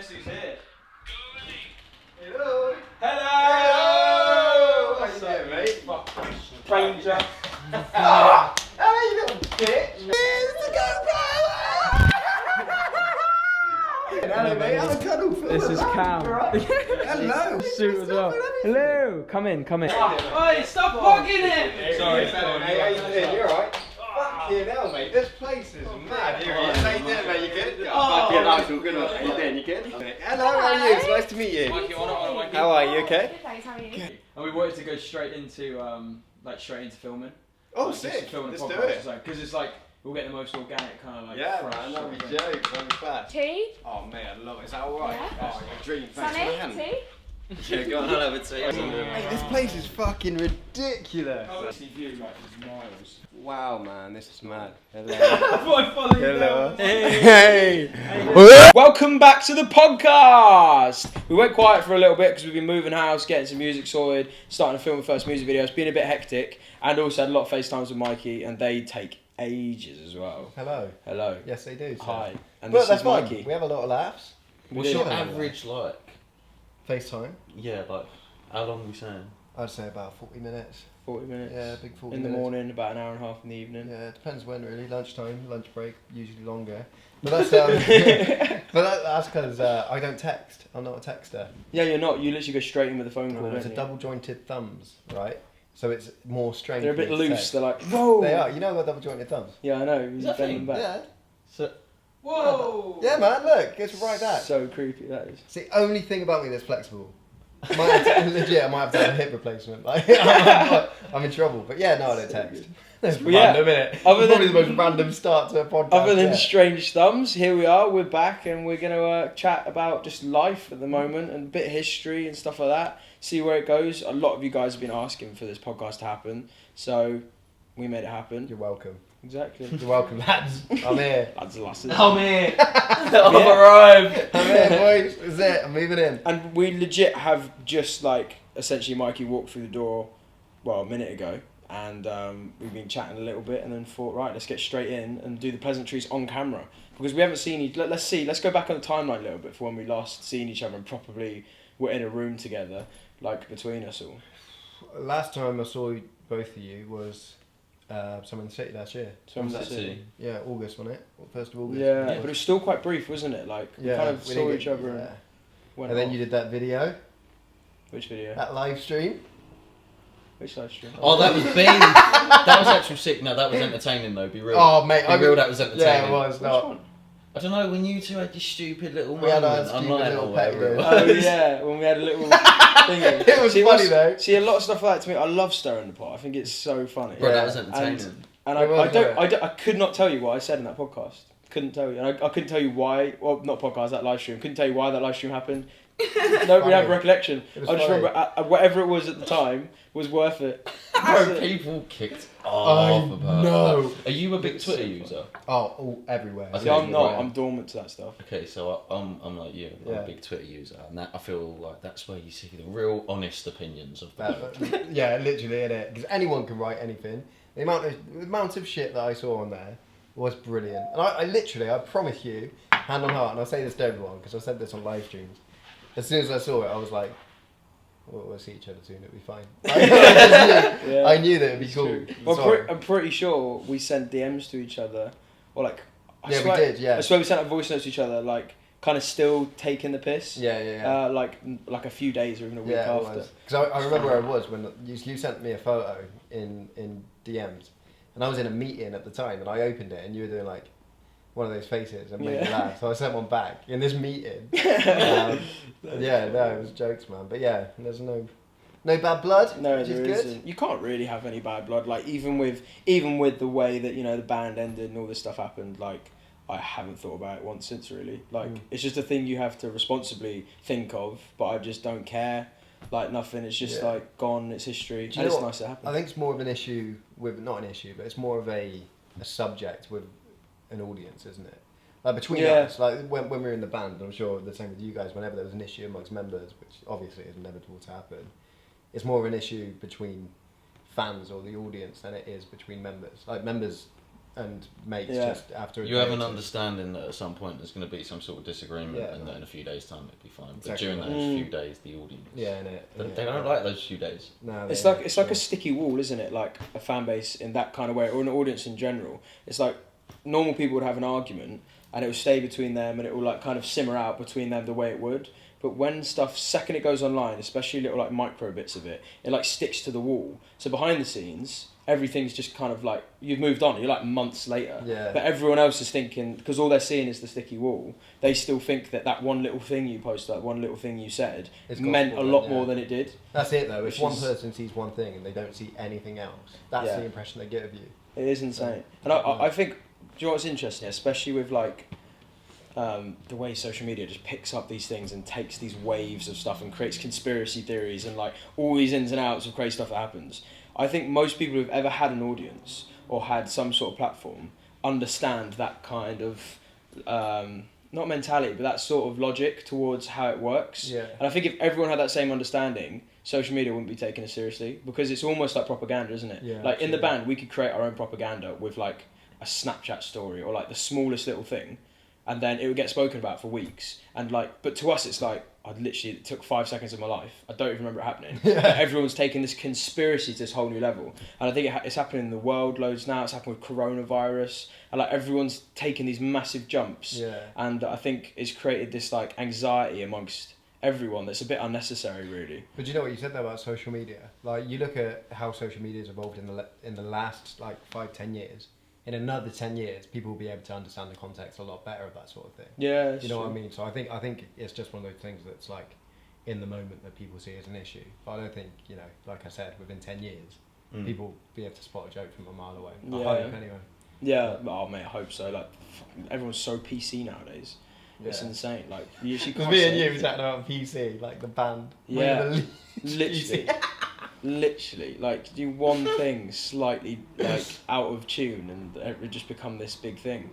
Guess who's here? Hello! Hello! How you doing, mate? Stranger. Hey, you little bitch! Hello, mate. Hello, cuddle. This is Cam. Hello. Suit as well. Hello. Come in. Oi, stop bugging him! Sorry, hey, how you doing? You alright? Fucking hell, mate. This place is mad. How you doing, mate? You good? Fucking nice, all good. How you doing? You good? Hello, how are you? It's nice to meet you. Mikey, Mikey. How are you? Okay? Good, thanks, how are you? And we wanted to go straight into filming. Oh, Like, sick. Filming Let's a do podcast, it. Because it's like we'll get the most organic kind of like. Yeah, fresh man. That'd be sort of thing. jokes. That'd be fast. Tea? Oh, mate, I love it. Is that alright? Yeah. Oh, your dream. Thanks. Sonny? My hand. Tea? Yeah, go on, I'll have a tea. Mate, this place is fucking ridiculous. See view like miles. Wow, man, this is mad. Hello. Hello. Hey. Welcome back to the podcast. We went quiet for a little bit because we've been moving house, getting some music sorted, starting to film the first music video. It's been a bit hectic, and also had a lot of FaceTimes with Mikey, and they take ages as well. Hello. Hello. Yes, they do. Sir. Hi. And But this that's is fine. Mikey. We have a lot of laughs. What's do. your Yeah. average like? FaceTime. Yeah, like, how long are we saying? I'd say about 40 minutes. 40 minutes. Yeah, big 40 in the minutes. morning, about an hour and a half in the evening. Yeah, it depends when really. Lunchtime, lunch break, usually longer. But that's because I don't text. I'm not a texter. Yeah, you're not. You literally go straight in with a phone call. It's don't a you? double jointed thumbs, right? So it's more strange. They're a bit for me to loose. text. They're like, whoa. They are. You know what double jointed thumbs? Yeah, I know. You that bend thing? them back. Yeah. So, Whoa! Yeah, man. Look, it's right there. So creepy that is. It's the only thing about me that's flexible. I might have to have a hip replacement. Like, I'm in trouble. But yeah, no, I don't text. It's Well, yeah, random, innit? other Probably than- the most random start to a podcast. Other than yeah. strange thumbs, here we are. We're back, and we're gonna chat about just life at the moment and a bit of history and stuff like that. See where it goes. A lot of you guys have been asking for this podcast to happen, so we made it happen. You're welcome. Exactly. You're welcome, lads. I'm here. Lads and lasses. I'm here! I've arrived! I'm here, boys. This is it. I'm moving in. And we legit have just like essentially Mikey walked through the door, well, a minute ago, and we've been chatting a little bit, and then thought, right, let's get straight in and do the pleasantries on camera because we haven't seen each. Let's go back on the timeline a little bit for when we last seen each other and properly were in a room together, like between us all. Last time I saw both of you was Summer in the City last year. So When's that city? Yeah, August, wasn't it? 1st of August. Yeah, but it was still quite brief, wasn't it? Like we kind of we saw didn't each get- other yeah. and went And then off. you did that video, Which video? that live stream. Which live stream? Oh, that was Bean. That was actual sick. No, that was entertaining though, be real. Oh, mate. Be real, that was entertaining. Yeah, it was. Which No. one? I don't know, when you two had your stupid little We had our moment stupid online little or whatever. pet Oh yeah, when we had a little thingy. It was funny though. See, a lot of stuff like that to me. I love stirring the pot. I think it's so funny. Bro, Yeah. that was entertaining. And It was, I could not tell you what I said in that podcast. Couldn't tell you. And I couldn't tell you why. Well, not podcast, that live stream. Couldn't tell you why that live stream happened. Nobody had recollection. It was I just funny. remember whatever it was at the time was worth it. Bro, people kicked off about know. that. Are you a big Twitter user? Oh, everywhere. I See, think I'm not. right. I'm dormant to that stuff. Okay, so I'm like you. I'm Yeah. a big Twitter user, and that I feel like that's where you see the real honest opinions of the That- yeah, literally, innit? Because anyone can write anything. The amount of shit that I saw on there was brilliant. And I promise you, hand on heart, and I'll say this to everyone because I said this on live streams. As soon as I saw it, I was like, we'll see each other soon, it'll be fine. I knew that it'd be cool. Well, I'm pretty sure we sent DMs to each other, or like. Yeah, we did, yeah. I swear we sent a voice note to each other, like kind of still taking the piss. Yeah. Like a few days or even a week after. Because I remember where I was when you sent me a photo in DMs, and I was in a meeting at the time, and I opened it, and you were doing like one of those faces and made me laugh. So I sent one back in this meeting. It was jokes, man. But yeah, there's no bad blood. No, which is there good. isn't. You can't really have any bad blood. Like even with the way that the band ended and all this stuff happened. Like I haven't thought about it once since really. Like it's just a thing you have to responsibly think of. But I just don't care. Like nothing. It's just like gone. It's history. And it's nice to happen. I think it's more of an issue with not an issue, but it's more of a subject with an audience, isn't it? Like between us, like when we were in the band, I'm sure the same with you guys. Whenever there was an issue amongst members, which obviously is inevitable to happen, it's more of an issue between fans or the audience than it is between members. Like members and mates Yeah. just after a You day have or an two. understanding that at some point there's going to be some sort of disagreement, Yeah. and that in a few days' time it'll be fine. But Exactly during right. those few days, the audience, Yeah, innit? they don't like those few days. No, It's they like ain't, it's like yeah. a sticky wall, isn't it? Like a fan base in that kind of way, or an audience in general. It's like normal people would have an argument, and it will stay between them, and it will like kind of simmer out between them the way it would. But when stuff, second it goes online, especially little like micro bits of it, it like sticks to the wall. So behind the scenes, everything's just kind of like you've moved on. You're like months later, Yeah. but everyone else is thinking, because all they're seeing is the sticky wall. They still think that that one little thing you posted, that one little thing you said, It's meant a gospel lot then, more yeah. than it did. That's it though. Which If one is- person sees one thing and they don't see anything else, that's Yeah. the impression they get of you. It is insane. And I think, do you know what's interesting, especially with like the way social media just picks up these things and takes these waves of stuff and creates conspiracy theories and like all these ins and outs of crazy stuff that happens. I think most people who've ever had an audience or had some sort of platform understand that kind of not mentality, but that sort of logic towards how it works. Yeah. And I think if everyone had that same understanding, social media wouldn't be taken as seriously, because it's almost like propaganda, isn't it? Yeah, like in the absolutely. band, we could create our own propaganda with like a Snapchat story or like the smallest little thing, and then it would get spoken about for weeks. And like, but to us, it's like it took 5 seconds of my life. I don't even remember it happening. Yeah. But everyone's taking this conspiracy to this whole new level, and I think it's happening in the world loads now. It's happened with coronavirus, and like everyone's taking these massive jumps. Yeah. And I think it's created this like anxiety amongst everyone that's a bit unnecessary, really. But you know what you said there about social media? Like you look at how social media has evolved in the last like 5-10 years. In another 10 years, people will be able to understand the context a lot better of that sort of thing. Yeah, You know what I mean? So I think it's just one of those things that's like in the moment that people see as an issue. But I don't think, you know, like I said, within 10 years, people will be able to spot a joke from a mile away. I Yeah. hope anyway. Yeah, oh mate, I hope so. Like, fucking, everyone's so PC nowadays. It's Yeah. insane. Like, you actually Because can't me and say you was chatting about PC, like the band. Yeah. We're the literally, literally, like do one thing slightly like out of tune, and it would just become this big thing.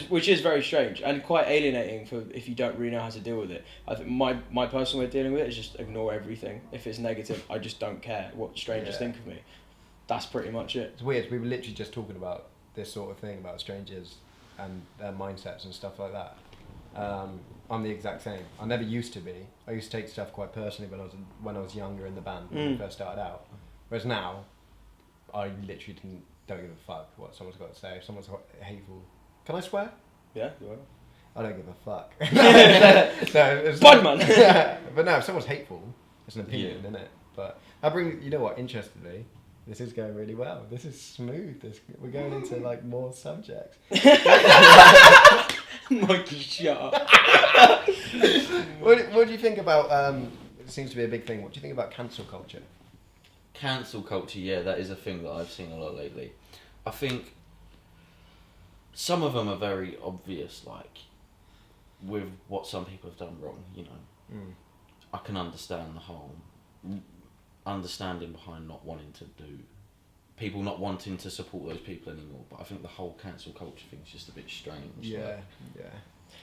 Which is very strange and quite alienating for if you don't really know how to deal with it. I think my personal way of dealing with it is just ignore everything. If it's negative, I just don't care what strangers Yeah. think of me. That's pretty much it. It's weird. We were literally just talking about this sort of thing about strangers and their mindsets and stuff like that. I'm the exact same. I never used to be. I used to take stuff quite personally when I was younger in the band when we first started out. Whereas now, I literally don't give a fuck what someone's got to say. If someone's hateful, can I swear? Yeah. Well. I don't give a fuck. No, it's Bud like- man. Yeah, but no, if someone's hateful, it's an opinion, isn't it? But I bring, you know what? Interestingly, this is going really well. This is smooth. We're going into like more subjects. Mikey, shut up. What do you think about? It seems to be a big thing. What do you think about cancel culture? Cancel culture, yeah, that is a thing that I've seen a lot lately. I think some of them are very obvious, like with what some people have done wrong, you know. I can understand the whole understanding behind not wanting to do, people not wanting to support those people anymore, but I think the whole cancel culture thing is just a bit strange. Yeah, Like,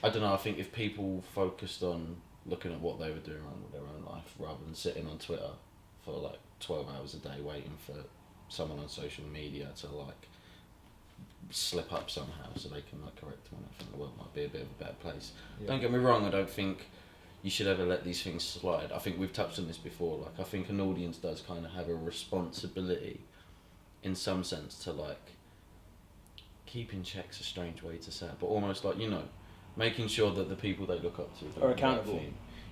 I don't know, I think if people focused on looking at what they were doing wrong with their own life rather than sitting on Twitter for like 12 hours a day waiting for someone on social media to like slip up somehow so they can like correct them, I think the world might be a bit of a better place. Yeah. Don't get me wrong, I don't think you should ever let these things slide. I think we've touched on this before, like I think an audience does kind of have a responsibility in some sense to like keep in check's a strange way to say it, but almost like, you know, making sure that the people they look up to Are accountable.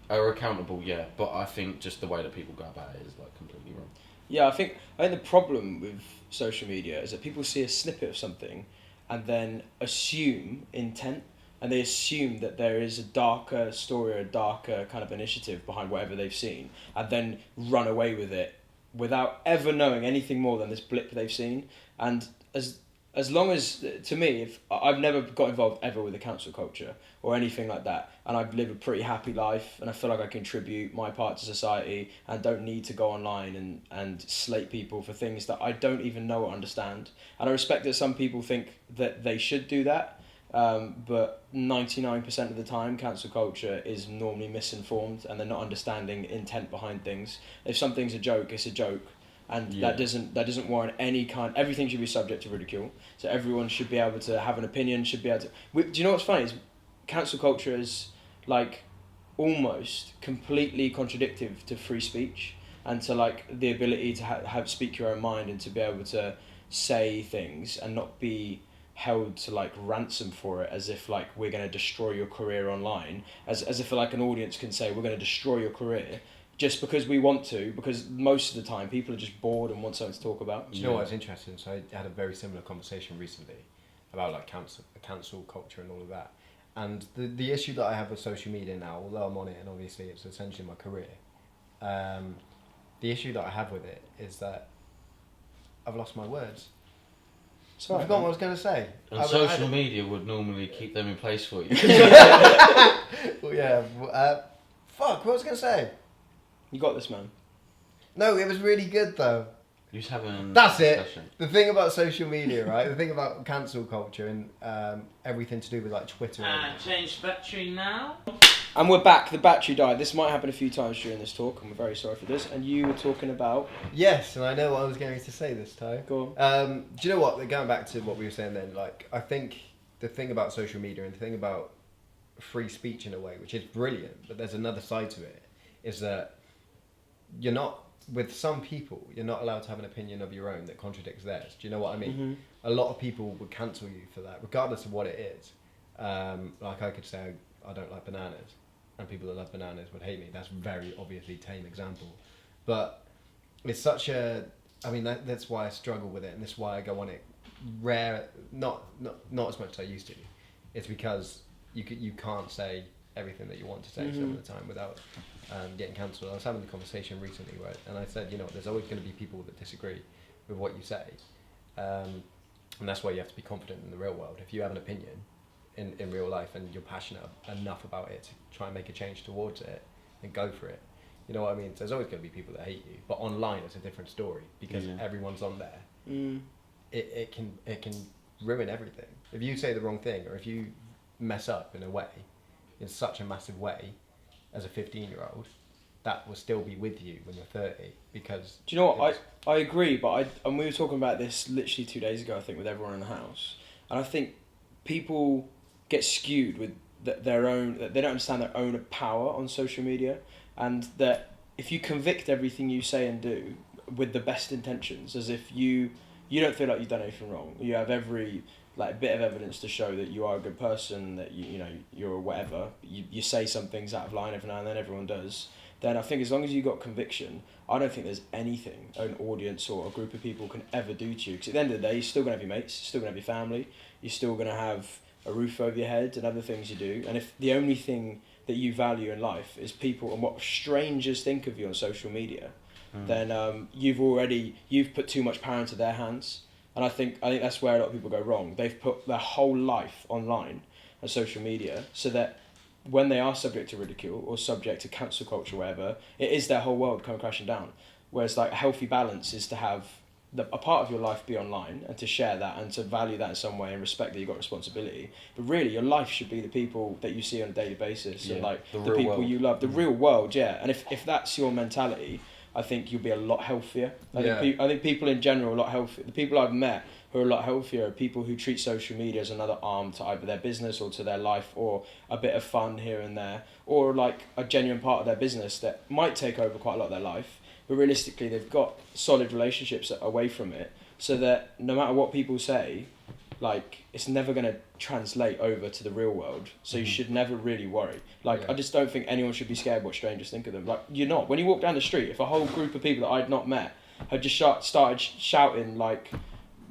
Are accountable, yeah, but I think just the way that people go about it is like completely wrong. Yeah, I think the problem with social media is that people see a snippet of something and then assume intent, and they assume that there is a darker story or a darker kind of initiative behind whatever they've seen, and then run away with it without ever knowing anything more than this blip they've seen. And as long as, to me, if I've never got involved ever with the cancel culture or anything like that, and I've lived a pretty happy life, and I feel like I contribute my part to society and don't need to go online and slate people for things that I don't even know or understand. And I respect that some people think that they should do that, but 99% of the time cancel culture is normally misinformed and they're not understanding intent behind things. If something's a joke, it's a joke. and Yeah. that doesn't warrant any kind. Everything should be subject to ridicule. So everyone should be able to have an opinion. Should be able to. Do you know what's funny is cancel culture is like almost completely contradictory to free speech and to like the ability to have speak your own mind and to be able to say things and not be held to like ransom for it, as if like we're going to destroy your career online, as if like an audience can say we're going to destroy your career just because we want to, because most of the time people are just bored and want something to talk about. Do you know what's interesting? So I had a very similar conversation recently about like cancel culture and all of that. And the issue that I have with social media now, although I'm on it and obviously it's essentially my career, the issue that I have with it is that I've lost my words. So I forgot what I was going to say. And social media would normally keep them in place for you. Well, yeah. Fuck, what was I going to say? You got this, man. No, it was really good though. You just having That's a it. discussion. The thing about social media, right? The thing about cancel culture and everything to do with like Twitter. And change battery now. And we're back. The battery died. This might happen a few times during this talk, and we're very sorry for this. And you were talking about. Yes, and I know what I was going to say this time. Go on. Do you know what? Going back to what we were saying then, like I think the thing about social media and the thing about free speech in a way, which is brilliant, but there's another side to it, is that you're not, with some people, you're not allowed to have an opinion of your own that contradicts theirs. Do you know what I mean? Mm-hmm. A lot of people would cancel you for that, regardless of what it is. Like I could say, I don't like bananas, and people that love bananas would hate me. That's a very obviously tame example. But it's such a, I mean, that's why I struggle with it, and that's why I go on it rare, not as much as I used to. It's because you can't say everything that you want to say some of the time without getting cancelled. I was having a conversation recently and I said, you know, there's always going to be people that disagree with what you say, and that's why you have to be confident in the real world. If you have an opinion in real life and you're passionate enough about it to try and make a change towards it, then go for it. You know what I mean? There's always going to be people that hate you, but online it's a different story because everyone's on there. It can ruin everything. If you say the wrong thing or if you mess up in a way, in such a massive way, as a 15-year-old, that will still be with you when you're 30. Because do you know what? I agree, but and we were talking about this literally 2 days ago, I think, with everyone in the house, and I think people get skewed with their own. They don't understand their own power on social media, and that if you convict everything you say and do with the best intentions, as if you don't feel like you've done anything wrong, you have every like bit of evidence to show that you are a good person, that you know you're whatever. You say some things out of line every now and then, everyone does. Then I think as long as you got conviction, I don't think there's anything an audience or a group of people can ever do to you. Because at the end of the day, you're still going to have your mates, you're still going to have your family, you're still going to have a roof over your head and other things you do. And if the only thing that you value in life is people and what strangers think of you on social media, then you've put too much power into their hands. And I think that's where a lot of people go wrong. They've put their whole life online and social media so that when they are subject to ridicule or subject to cancel culture or whatever, it is their whole world coming crashing down. Whereas like a healthy balance is to have a part of your life be online and to share that and to value that in some way and respect that you've got responsibility. But really your life should be the people that you see on a daily basis and like the people world. You love, the real world, yeah. And if that's your mentality, I think you'll be a lot healthier. I think people in general are a lot healthier. The people I've met who are a lot healthier are people who treat social media as another arm to either their business or to their life or a bit of fun here and there or like a genuine part of their business that might take over quite a lot of their life. But realistically, they've got solid relationships away from it so that no matter what people say, like it's never going to translate over to the real world. So you should never really worry. Like I just don't think anyone should be scared what strangers think of them. Like you're not. When you walk down the street, if a whole group of people that I'd not met had just started shouting like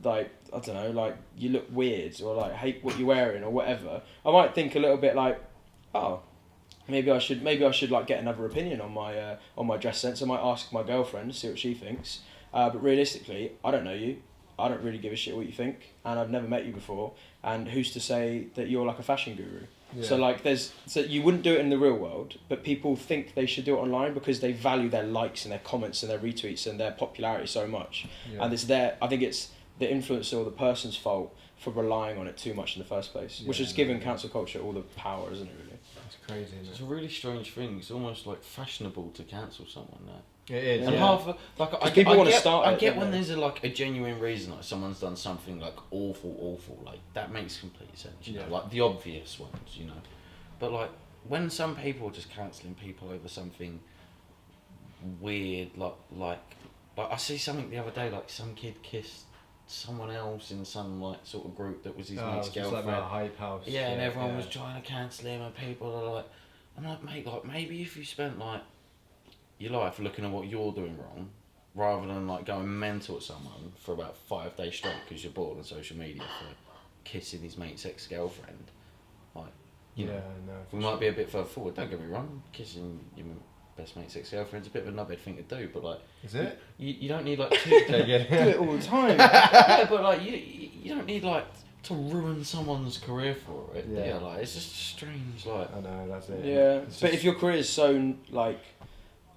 I don't know, like you look weird or like hate what you're wearing or whatever, I might think a little bit like, oh, maybe I should like get another opinion on my dress sense. I might ask my girlfriend, see what she thinks. But realistically, I don't know you. I don't really give a shit what you think, and I've never met you before. And who's to say that you're like a fashion guru? Yeah. So like so you wouldn't do it in the real world, but people think they should do it online because they value their likes and their comments and their retweets and their popularity so much. Yeah. And I think it's the influencer or the person's fault for relying on it too much in the first place, which has given cancel culture all the power, isn't it really? crazy, isn't It's it? a really strange thing. It's almost like fashionable to cancel someone now. It is. And Yeah. half of, like people wanna get, start I it, get don't when they? there's a genuine reason, like someone's done something like awful, like that makes complete sense. You know, like the obvious ones, you know. But like when some people are just cancelling people over something weird, like I see something the other day, like some kid kissed someone else in some like sort of group that was his mate's It's like girlfriend. that hype house. Yeah, and shit, everyone was trying to cancel him, and people are like, I'm like, mate, like maybe if you spent like your life looking at what you're doing wrong, rather than like going mental at someone for about 5 days straight because you're bored on social media for kissing his mate's ex-girlfriend, like, you know, no. we might be a bit further forward. Don't get me wrong, kissing your best mate's ex-girlfriend's a bit of a knobhead thing to do, but like, Is it? you don't need like two. do it all the time. Yeah, but like you don't need like to ruin someone's career for it. Yeah. Yeah, like it's just strange. Like I know, that's it. Yeah, It's but just- if your career is so like,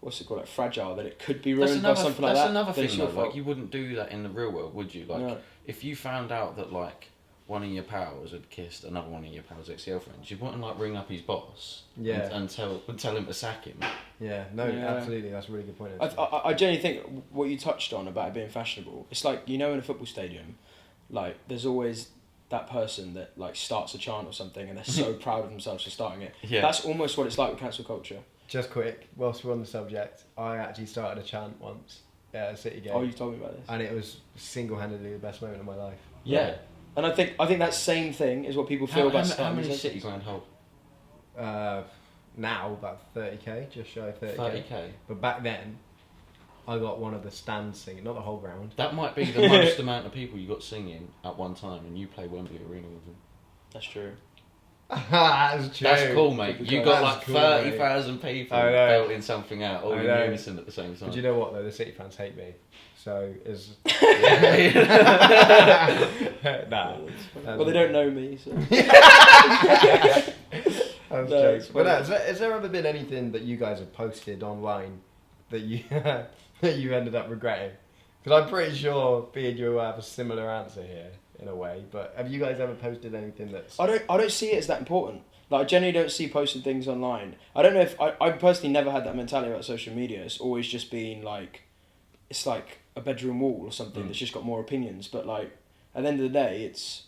what's it called, like fragile, that it could be ruined by something like that. That's another then it's thing your though. fault. Like you wouldn't do that in the real world, would you? Like No. if you found out that like one of your pals had kissed another one of your pals' ex-girlfriends, you wouldn't like ring up his boss. Yeah. And tell him to sack him. Yeah, no, Yeah. absolutely. That's a really good point. I genuinely think what you touched on about it being fashionable, it's like, you know, in a football stadium, like there's always that person that like starts a chant or something and they're so proud of themselves for starting it. Yeah. That's almost what it's like with cancel culture. Just quick, whilst we're on the subject, I actually started a chant once at a City game. Oh, you told me about this. And it was single-handedly the best moment of my life. Yeah. And I think that same thing is what people feel about how starting many these City Ground hold? Now, about 30k, just shy of 30k. 30k. But back then, I got one of the stands singing, not the whole ground. That might be the most amount of people you got singing at one time, and you play Wembley Arena with them. That's true. That's true. That's cool, mate. You got like That's cool, mate. 30,000 people I know. belting something out, all I in know. unison at the same time. But you know what though, the City fans hate me. So it's nah. Well, they don't know me, so. I was No, joking. it's But no, funny. has there ever been anything that you guys have posted online that you that you ended up regretting? Because I'm pretty sure being you will have a similar answer here in a way. But have you guys ever posted anything that's? I don't see it as that important. Like, I generally don't see posting things online. I don't know if I personally never had that mentality about social media. It's always just been like, it's like a bedroom wall or something that's just got more opinions. But like, at the end of the day, it's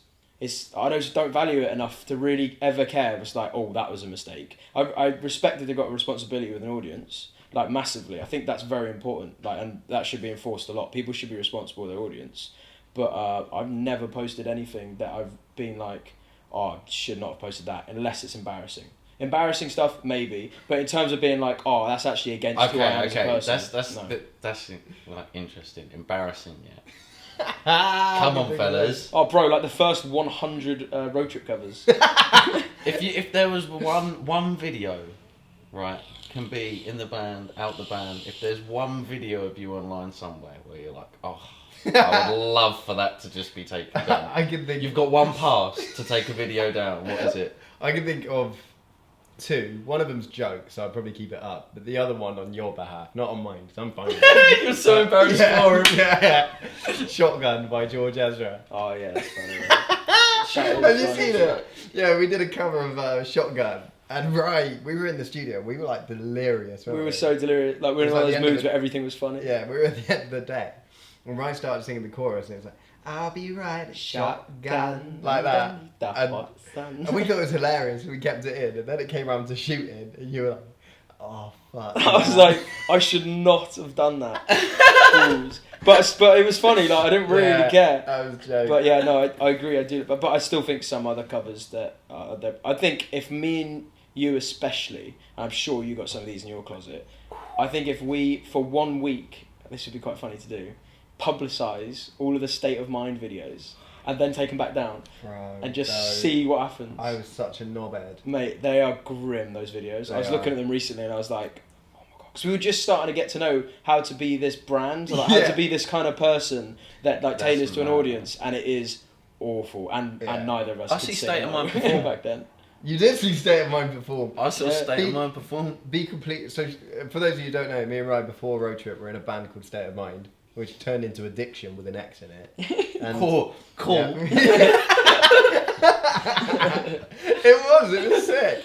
I don't value it enough to really ever care. It's like, oh, that was a mistake. I respect that they've got a responsibility with an audience, like massively. I think that's very important. Like, and that should be enforced a lot. People should be responsible with their audience. But I've never posted anything that I've been like, oh, I should not have posted that, unless it's embarrassing. Embarrassing stuff, maybe, but in terms of being like, oh, that's actually against who I am as a person. That's like interesting, embarrassing. Yeah. Come Come on, fellas. Oh, bro, like the first 100 RoadTrip covers. If there was one video, right, can be in the band, out the band. If there's one video of you online somewhere where you're like, oh, I would love for that to just be taken down. I can think. You've got one pass to take a video down. What is it? I can think of two. One of them's joke, so I'd probably keep it up. But the other one on your behalf, not on mine, because I'm fine with it. You're so embarrassed for him. Yeah. Shotgun by George Ezra. Oh, yeah, that's funny. Have you seen it? Yeah, we did a cover of Shotgun. And we were in the studio. We were like delirious. We were so delirious. Like, we were in It was one like of the those end of moods the- where everything was funny. Yeah, we were at the end of the day. When Ryan started singing the chorus, and it was like, I'll be right, shotgun. Like that. And we thought it was hilarious, and we kept it in. And then it came around to shooting, and you were like, oh, fuck. I was like, I should not have done that. Fools. But it was funny. Like, I didn't really care. I was joking. But yeah, no, I agree. I do, but I still think some other covers that I think if me and you especially, I'm sure you got some of these in your closet. I think if we for 1 week, this would be quite funny to do, publicise all of the State of Mind videos and then take them back down Bro, and just no. see what happens. I was such a knobhead. Mate, they are grim, those videos. They I was looking are. at them recently and I was like, oh my god. Because we were just starting to get to know how to be this brand, like how to be this kind of person that like That's tailors to an mad. audience, and it is awful. And neither of us I could see sing State of it Mind perform. back then. You did see State of Mind perform. I saw Yeah. State of Mind perform. Be complete. So, for those of you who don't know, me and Ryan before RoadTrip were in a band called State of Mind, which turned into Addiction with an X in it. And Cool. Yeah. it was sick.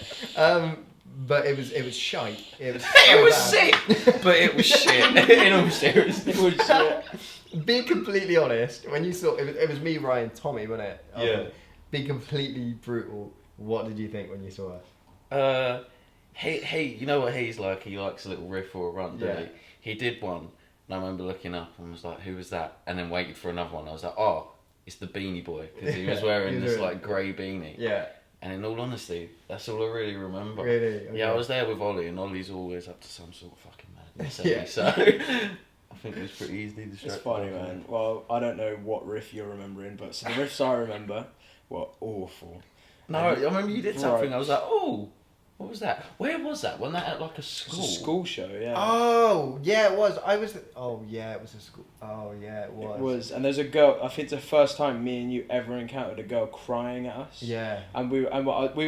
but it was shite. It was. It was bad. sick, but it was shit. In all seriousness, It was shit. Be completely honest. When you saw it was me, Ryan, Tommy, wasn't it? Yeah. Be completely brutal. What did you think when you saw her? he, you know what he's like? He likes a little riff or a run, doesn't Yeah. he? He did one, and I remember looking up and was like, "Who was that?" And then waited for another one. I was like, "Oh, it's the Beanie Boy," because he was wearing He was this wearing- like grey beanie. Yeah. And in all honesty, that's all I really remember. Really? Okay. Yeah, I was there with Ollie, and Ollie's always up to some sort of fucking madness. Yeah. So I think it was pretty easily distracted. It's funny, man. Well, I don't know what riff you're remembering, but so the riffs I remember were awful. No, I remember you did something. Right. I was like, "Oh, what was that? Where was that? Wasn't that at like a It's school?" a school show, yeah. Oh yeah, it was. Oh yeah, it was a school. Oh yeah, it was. It was, and there's a girl. I think it's the first time me and you ever encountered a girl crying at us. Yeah. And we were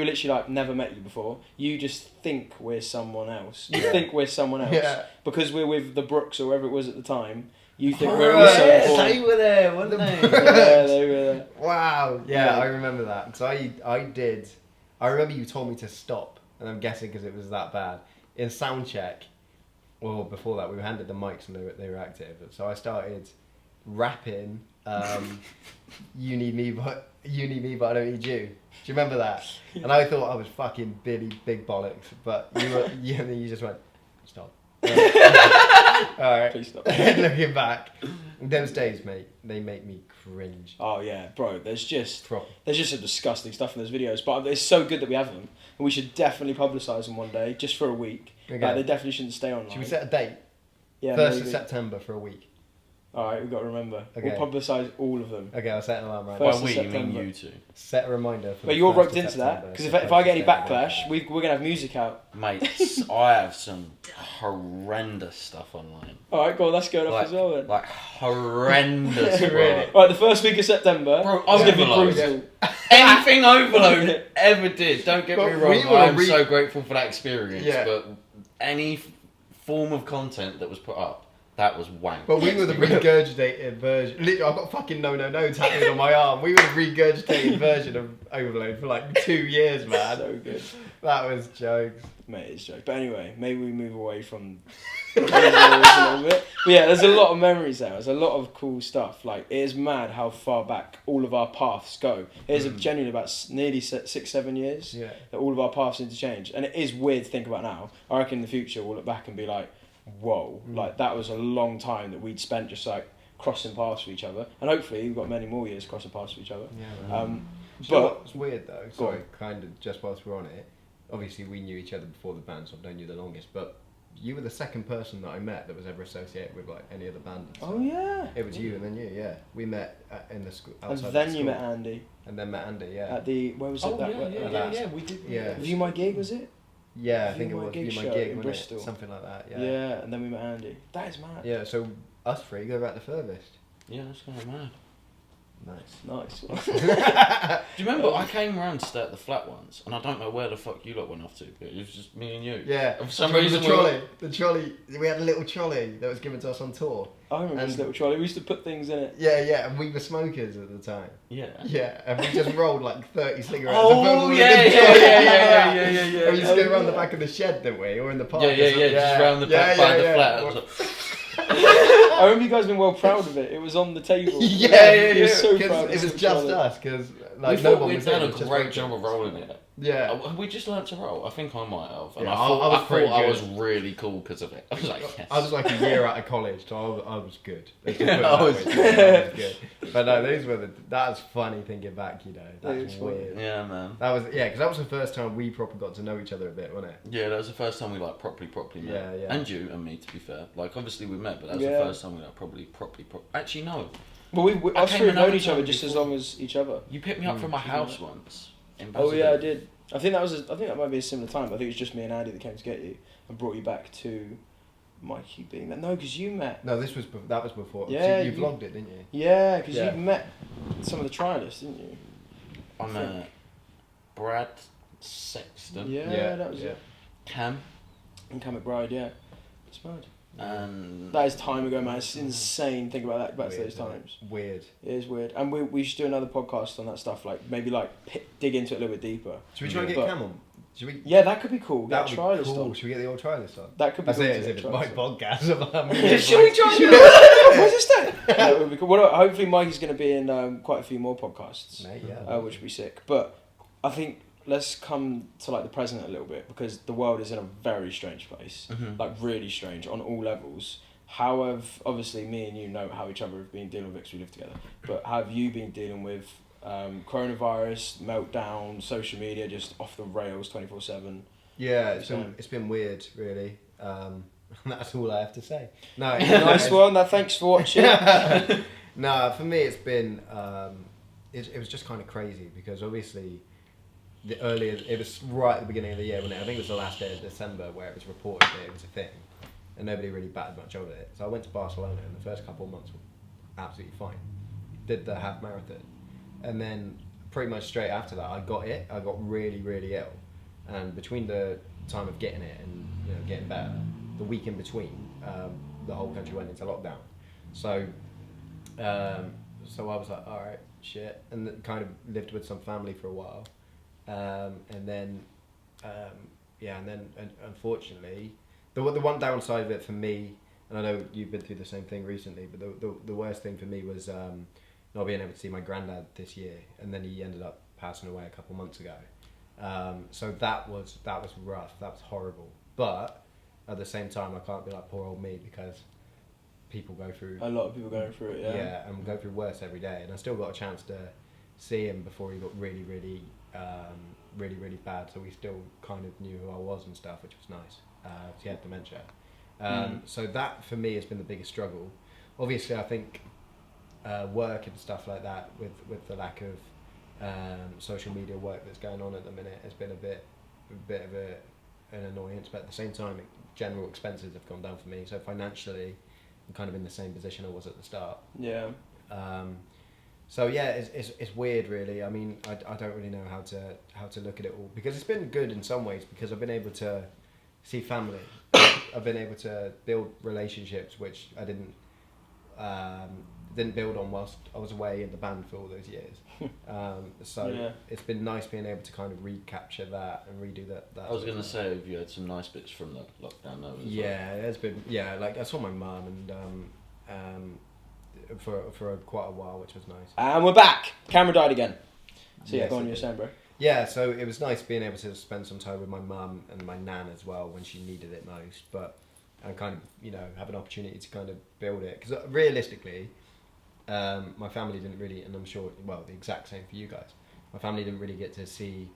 literally like never met you before. You just think we're someone else. You Yeah. think we're someone else Yeah. because we're with the Brooks or whoever it was at the time. You think Oh, we're also yeah, important. they were there, weren't they? Yeah, they were there. Wow. Yeah, Yeah. I remember that because I did. I remember you told me to stop, and I'm guessing because it was that bad. In sound check, well, before that, we were handed the mics and they were active. So I started rapping. You need me, but I don't need you. Do you remember that? And I thought I was fucking Billy Big Bollocks, but you just went stop. Alright. Please stop. Looking back, those days, mate, they make me cringe. Oh yeah, bro. There's just Proper. some disgusting stuff in those videos, but it's so good that we have them, and we should definitely publicise them one day, just for a week. Okay. Like, they definitely shouldn't stay online. Should we set a date? Yeah, 1st of maybe. September for a week. All right, we've got to remember. Okay. We'll publicise all of them. Okay, I'll set an alarm right First now. By of we, you mean September. you two. Set a reminder for But the you're 1st roped of into that September, because so if I get any 1st of backlash, September. we're gonna have music out. Mate, I have some horrendous stuff online. All right, go on, that's going off as well then. Like horrendous. Really? Really? All right, the first week of September. Bro, it's gonna be Overload. brutal. Anything Overload ever did, don't get But me wrong, we were I'm so grateful for that experience, Yeah. but any form of content that was put up, that was wank. But we were the regurgitated version. Literally, I've got fucking no tattooed on my arm. We were the regurgitated version of Overload for like 2 years, man. So good. That was jokes. Mate, it's joke. But anyway, maybe we move away from a little bit. But yeah, there's a lot of memories there. There's a lot of cool stuff. Like, it is mad how far back all of our paths go. It is genuinely about nearly 6-7 years Yeah. that all of our paths interchange. And it is weird to think about now. I reckon in the future we'll look back and be like, whoa, like that was a long time that we'd spent just like crossing paths with each other. And hopefully we've got many more years crossing paths with each other. Yeah. Um, Do you know but what's weird though? Go Sorry, on. kind of just whilst we're on it. Obviously, we knew each other before the band, so I've known you the longest. But you were the second person that I met that was ever associated with like any other band. oh yeah. It was you and then you, yeah. We met in the school. And outside then the you school. met Andy And then met Andy, yeah. at the where was it? Oh, that yeah, we did. Yeah. View My Gig, was it? Yeah, I View think it My was Gig View My show Gig in wasn't Bristol. it? Something like that, Yeah. yeah. And then we met Andy. That is mad. Yeah, so us three go back the furthest. Yeah, that's kind of mad. Nice. Nice. Do you remember I came around to stay at the flat once, and I don't know where the fuck you lot went off to, but it was just me and you. Yeah. For some Do you reason, remember the trolley, we had a little trolley that was given to us on tour. I remember this And- little trolley. We used to put things in it. Yeah, and we were smokers at the time. Yeah. Yeah, and we just rolled like 30 cigarettes. Oh, and put them all in yeah, the yeah, trolley. yeah. And we used to go Oh, around the yeah. back of the shed, didn't we? Or in the park. Yeah, or something. just round the back by the flat. I was like, I remember you guys being well proud of it. It was on the table. Yeah, You were so 'cause proud of it was this just trolley. us, because we like no thought one we'd was done there, a it was just great us. job of rolling it. Yeah. We just learnt to roll. I think I might have. And Yeah, I thought I was pretty I good. was really cool because of it. I was like, yes. I was like a year out of college, so I was good. Let's just put it I that was way. I was good. But no, those were that's funny thinking back, you know. That's is funny. weird. Yeah, man. That was because that was the first time we properly got to know each other a bit, wasn't it? Yeah, that was the first time we like properly met. Yeah, yeah. And you and me, to be fair. Like, obviously we met, but that was Yeah. the first time we like properly. Actually, no. But I us came three have known another each other time just as before. long as each other. You picked me up from my house once. In Oh Basildon. yeah, I did. I think that might be a similar time. I think it was just me and Andy that came to get you and brought you back to Mikey being there. No, because you met. No, that was before. Yeah, you you- vlogged it, didn't you? Yeah, because Yeah. you met some of the trialists, didn't you? I I met Brad Sexton, Yeah, that was yeah. it. Cam, And Cam McBride, yeah. It's mad. and That is time ago, man. It's insane. Think about that. Back to Weird, those isn't it? times. Weird. It is weird. And we should do another podcast on that stuff. Like maybe like dig into it a little bit deeper. Should we try and get But- Cam on? Should we? Yeah, that could be cool. That Get a would be trialist cool. on. Should we get the old trialist on? That could be I cool. say to it as get if it's a my trialist on. podcast. Should we try and do What's this day? Yeah, it would be cool. Well, hopefully Mikey's going to be in quite a few more podcasts, Mate, yeah. which would be sick. But I think let's come to like the present a little bit, because the world is in a very strange place, like really strange on all levels. How have, obviously me and you know how each other have been dealing with it because we live together, but how have you been dealing with coronavirus, meltdown, social media just off the rails 24/7? Yeah, it's been weird, really. That's all I have to say. No, Nice one. Thanks for watching. No, for me it's been it was just kind of crazy because obviously it was right at the beginning of the year when I think it was the last day of December where it was reported that it was a thing, and nobody really batted much of it. So I went to Barcelona, and the first couple of months were absolutely fine. Did the half marathon, and then pretty much straight after that I got really, really ill, and between the time of getting it and getting better, the week in between, the whole country went into lockdown. So I was like, all right, shit, and kind of lived with some family for a while, and then unfortunately, the one downside of it for me, and I know you've been through the same thing recently, but the worst thing for me was not being able to see my granddad this year, and then he ended up passing away a couple months ago. So that was rough. That was horrible. But at the same time, I can't be like poor old me, because people go through A lot of people going through it. Yeah. and go through worse every day. And I still got a chance to see him before he got really, really, really bad. So we still kind of knew who I was and stuff, which was nice. He had dementia. So that for me has been the biggest struggle. Obviously, I think work and stuff like that, with the lack of social media work that's going on at the minute, has been a bit of an annoyance. But at the same time, general expenses have gone down for me. So financially, I'm kind of in the same position I was at the start. Yeah. So yeah, it's weird, really. I mean, I don't really know how to look at it all, because it's been good in some ways, because I've been able to see family. I've been able to build relationships which I didn't build on whilst I was away in the band for all those years. It's been nice being able to kind of recapture that and redo that. I was going to say, have you had some nice bits from the lockdown though? There's been, like I saw my mum and for quite a while, which was nice. And we're back. Camera died again. So Yes, go on, it you're did. saying, bro. Yeah, so it was nice being able to spend some time with my mum and my nan as well when she needed it most, but and kind of have an opportunity to kind of build it, because realistically, my family didn't really, and I'm sure the exact same for you guys, my family didn't really get to see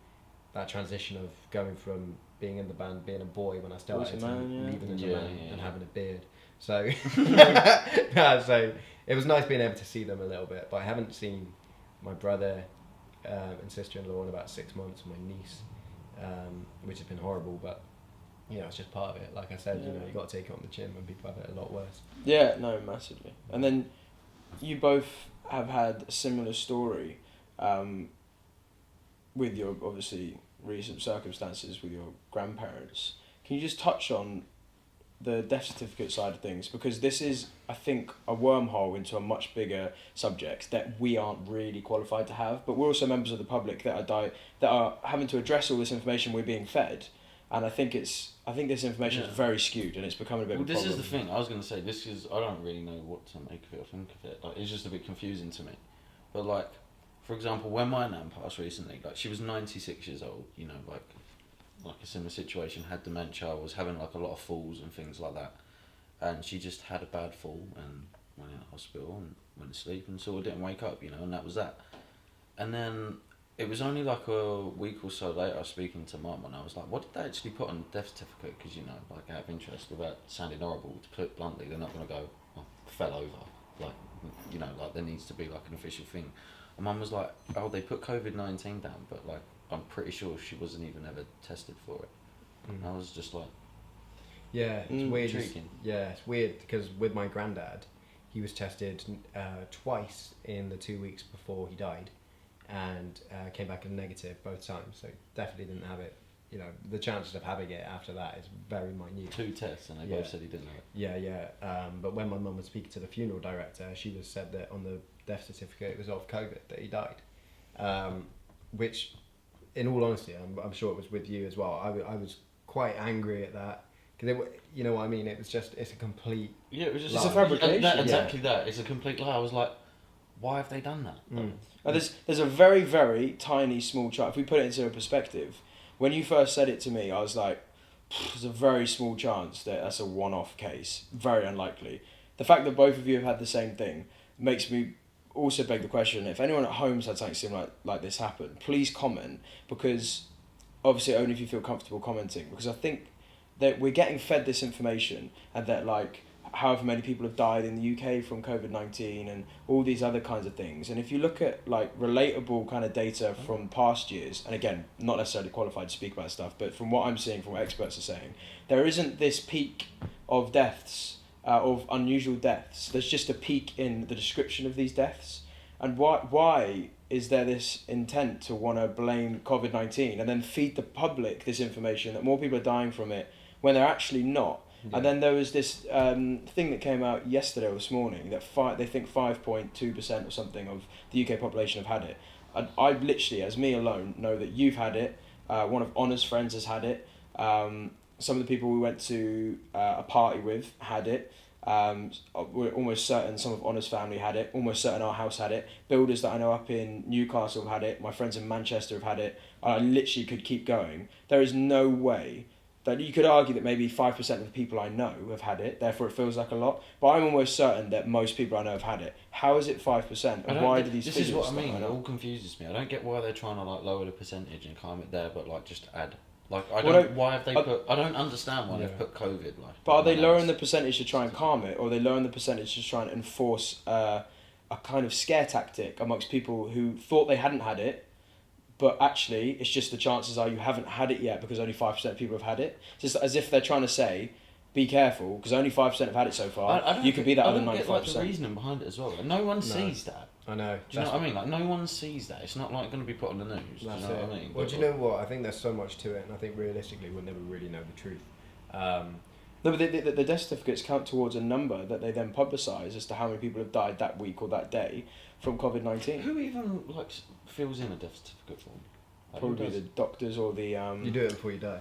that transition of going from being in the band, being a boy when I started, to leaving as a man and having a beard. So so it was nice being able to see them a little bit, but I haven't seen my brother and sister-in-law in about 6 months, and my niece, which has been horrible, but it's just part of it. Like I said, you got to take it on the chin when people have it a lot worse. Yeah, no, massively. And then you both have had a similar story with your, obviously, recent circumstances with your grandparents. Can you just touch on the death certificate side of things? Because this is, I think, a wormhole into a much bigger subject that we aren't really qualified to have, but we're also members of the public that are having to address all this information we're being fed. And I think this information is very skewed, and it's becoming a bit of a problem. This is the thing. I was going to say, I don't really know what to make of it or think of it. Like, it's just a bit confusing to me. But like, for example, when my nan passed recently, like she was 96 years old. Like a similar situation, had dementia, was having like a lot of falls and things like that, and she just had a bad fall and went in the hospital and went to sleep and sort of didn't wake up, and that was that. And then it was only like a week or so later I was speaking to Mum, and I was like, what did they actually put on the death certificate? Because like out of interest, without sounding horrible, to put it bluntly, they're not going to go, fell over, like there needs to be like an official thing. And Mum was like, oh, they put COVID-19 down, but like I'm pretty sure she wasn't even ever tested for it. And I was just like, yeah, it's weird. Intriguing. It's weird, because with my granddad, he was tested twice in the 2 weeks before he died, and came back negative both times. So definitely didn't have it. The chances of having it after that is very minute. 2 tests, and they both said he didn't have it. Yeah. But when my mum was speaking to the funeral director, she said that on the death certificate it was of COVID that he died, which in all honesty, I'm sure it was with you as well. I was quite angry at that because you know what I mean. It's a complete. Yeah, it was just It's a fabrication. Exactly that. It's a complete lie. I was like, why have they done that? Now, there's a very, very tiny, small chance. If we put it into a perspective, when you first said it to me, I was like, there's a very small chance that that's a one-off case. Very unlikely. The fact that both of you have had the same thing makes me also beg the question, if anyone at home's had something similar like this happen, please comment, because obviously only if you feel comfortable commenting, because I think that we're getting fed this information and that like however many people have died in the UK from COVID-19 and all these other kinds of things. And if you look at like relatable kind of data from past years, and again, not necessarily qualified to speak about stuff, but from what I'm seeing, from what experts are saying, there isn't this peak of deaths, of unusual deaths. There's just a peak in the description of these deaths. And why is there this intent to want to blame COVID-19 and then feed the public this information that more people are dying from it when they're actually not? Yeah. And then there was this thing that came out yesterday or this morning that they think 5.2% or something of the UK population have had it. And I literally, as me alone, know that you've had it. One of Honor's friends has had it. Some of the people we went to a party with had it. We're almost certain some of Honor's family had it. Almost certain our house had it. Builders that I know up in Newcastle have had it. My friends in Manchester have had it. I literally could keep going. There is no way that you could argue that maybe 5% of the people I know have had it, therefore it feels like a lot. But I'm almost certain that most people I know have had it. How is it 5%? And why do these figures? This is what I mean. It all confuses me. I don't get why they're trying to like lower the percentage and climb it there, but like just add. Like why have they put? I don't understand why they've put COVID. Like, but are they lowering the percentage to try and calm it, or are they lowering the percentage to try and enforce a kind of scare tactic amongst people who thought they hadn't had it? But actually, it's just the chances are you haven't had it yet because only 5% of people have had it. Just as if they're trying to say, be careful, because only 5% have had it so far. You could be that other 95%. I don't get like, the reasoning behind it as well. Like, no one sees that. I know. Do you know what I mean? Like, no one sees that. It's not like going to be put on the news. Do you know what I mean? Well, do you know what? I think there's so much to it, and I think realistically we'll never really know the truth. No, but the death certificates count towards a number that they then publicise as to how many people have died that week or that day from COVID-19. Who even like fills in a death certificate form? Like, probably the doctors or the... You do it before you die.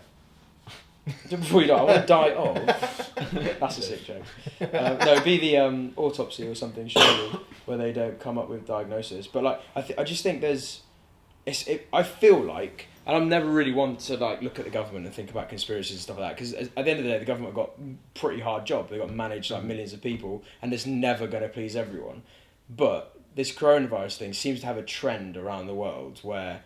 Before you die, I want to die of. That's a sick joke. No, it'd be the autopsy or something, surely, where they don't come up with diagnosis. But like, I just think there's... I feel like, and I'm never really one to like look at the government and think about conspiracies and stuff like that, because at the end of the day, the government got a pretty hard job. They've got to manage like millions of people, and it's never going to please everyone. But this coronavirus thing seems to have a trend around the world where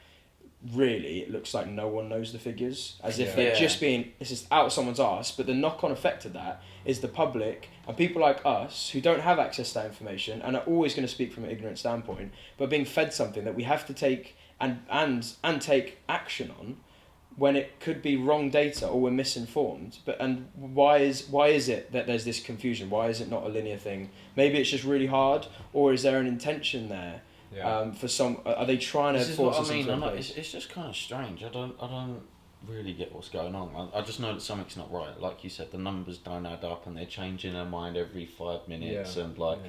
really it looks like no one knows the figures, as if they're just being, it's just out of someone's arse. But the knock-on effect of that is the public and people like us who don't have access to that information and are always going to speak from an ignorant standpoint, but being fed something that we have to take and take action on when it could be wrong data or we're misinformed. And why is it that there's this confusion? Why is it not a linear thing? Maybe it's just really hard, or is there an intention there? For some, are they trying to force us into a place? It's just kind of strange. I don't really get what's going on. I just know that something's not right. Like you said, the numbers don't add up, and they're changing their mind every 5 minutes, and like.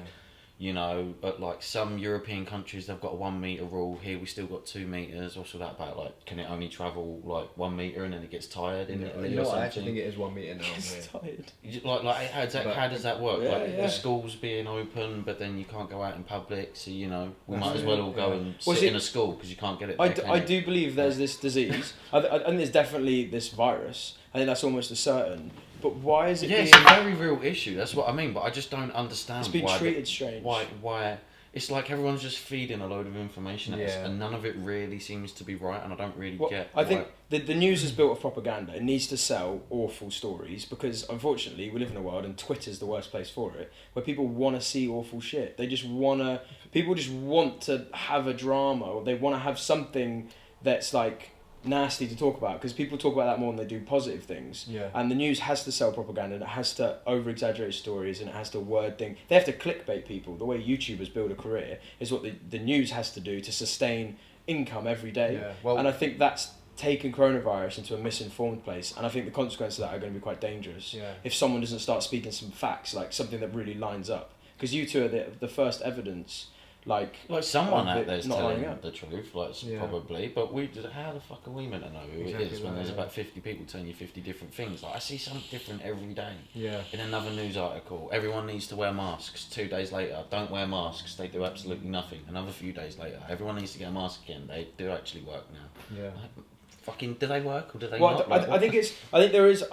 You know, but like some European countries, they've got a 1 metre rule. Here we still got 2 metres. What's all that about? Like, can it only travel like 1 metre and then it gets tired in Italy or something? I actually think it is 1 metre now. It's tired. Like how does that work? The schools being open, but then you can't go out in public. So you know, we might as well all go and sit in a school because you can't get it. I do believe there's this disease. I think there's definitely this virus. I think that's almost a certain. But why is it? It's a very real issue. That's what I mean. But I just don't understand. It's been treated strange. Why? It's like everyone's just feeding a load of information at us, and none of it really seems to be right. And I don't really get. I think the news is built of propaganda. It needs to sell awful stories because unfortunately we live in a world, and Twitter's the worst place for it, where people want to see awful shit. They just wanna. People just want to have a drama, or they want to have something that's like nasty to talk about, because people talk about that more than they do positive things. And the news has to sell propaganda, and it has to over exaggerate stories, and it has to word things. They have to clickbait people. The way YouTubers build a career is what the news has to do to sustain income every day. And I think that's taken coronavirus into a misinformed place, and I think the consequences of that are going to be quite dangerous if someone doesn't start speaking some facts, like something that really lines up, because you two are the first evidence like someone of out it there's not lining telling up. the truth, Yeah. probably, but how the fuck are we meant to know who Exactly it is when that, there's yeah. about 50 people telling you 50 different things? Like, I see something different every day. Yeah. In another news article, everyone needs to wear masks. 2 days later, don't wear masks, they do absolutely nothing. Another few days later, everyone needs to get a mask again, they do actually work now. Yeah. Like, fucking, do they work or do they Well, not? I think there is.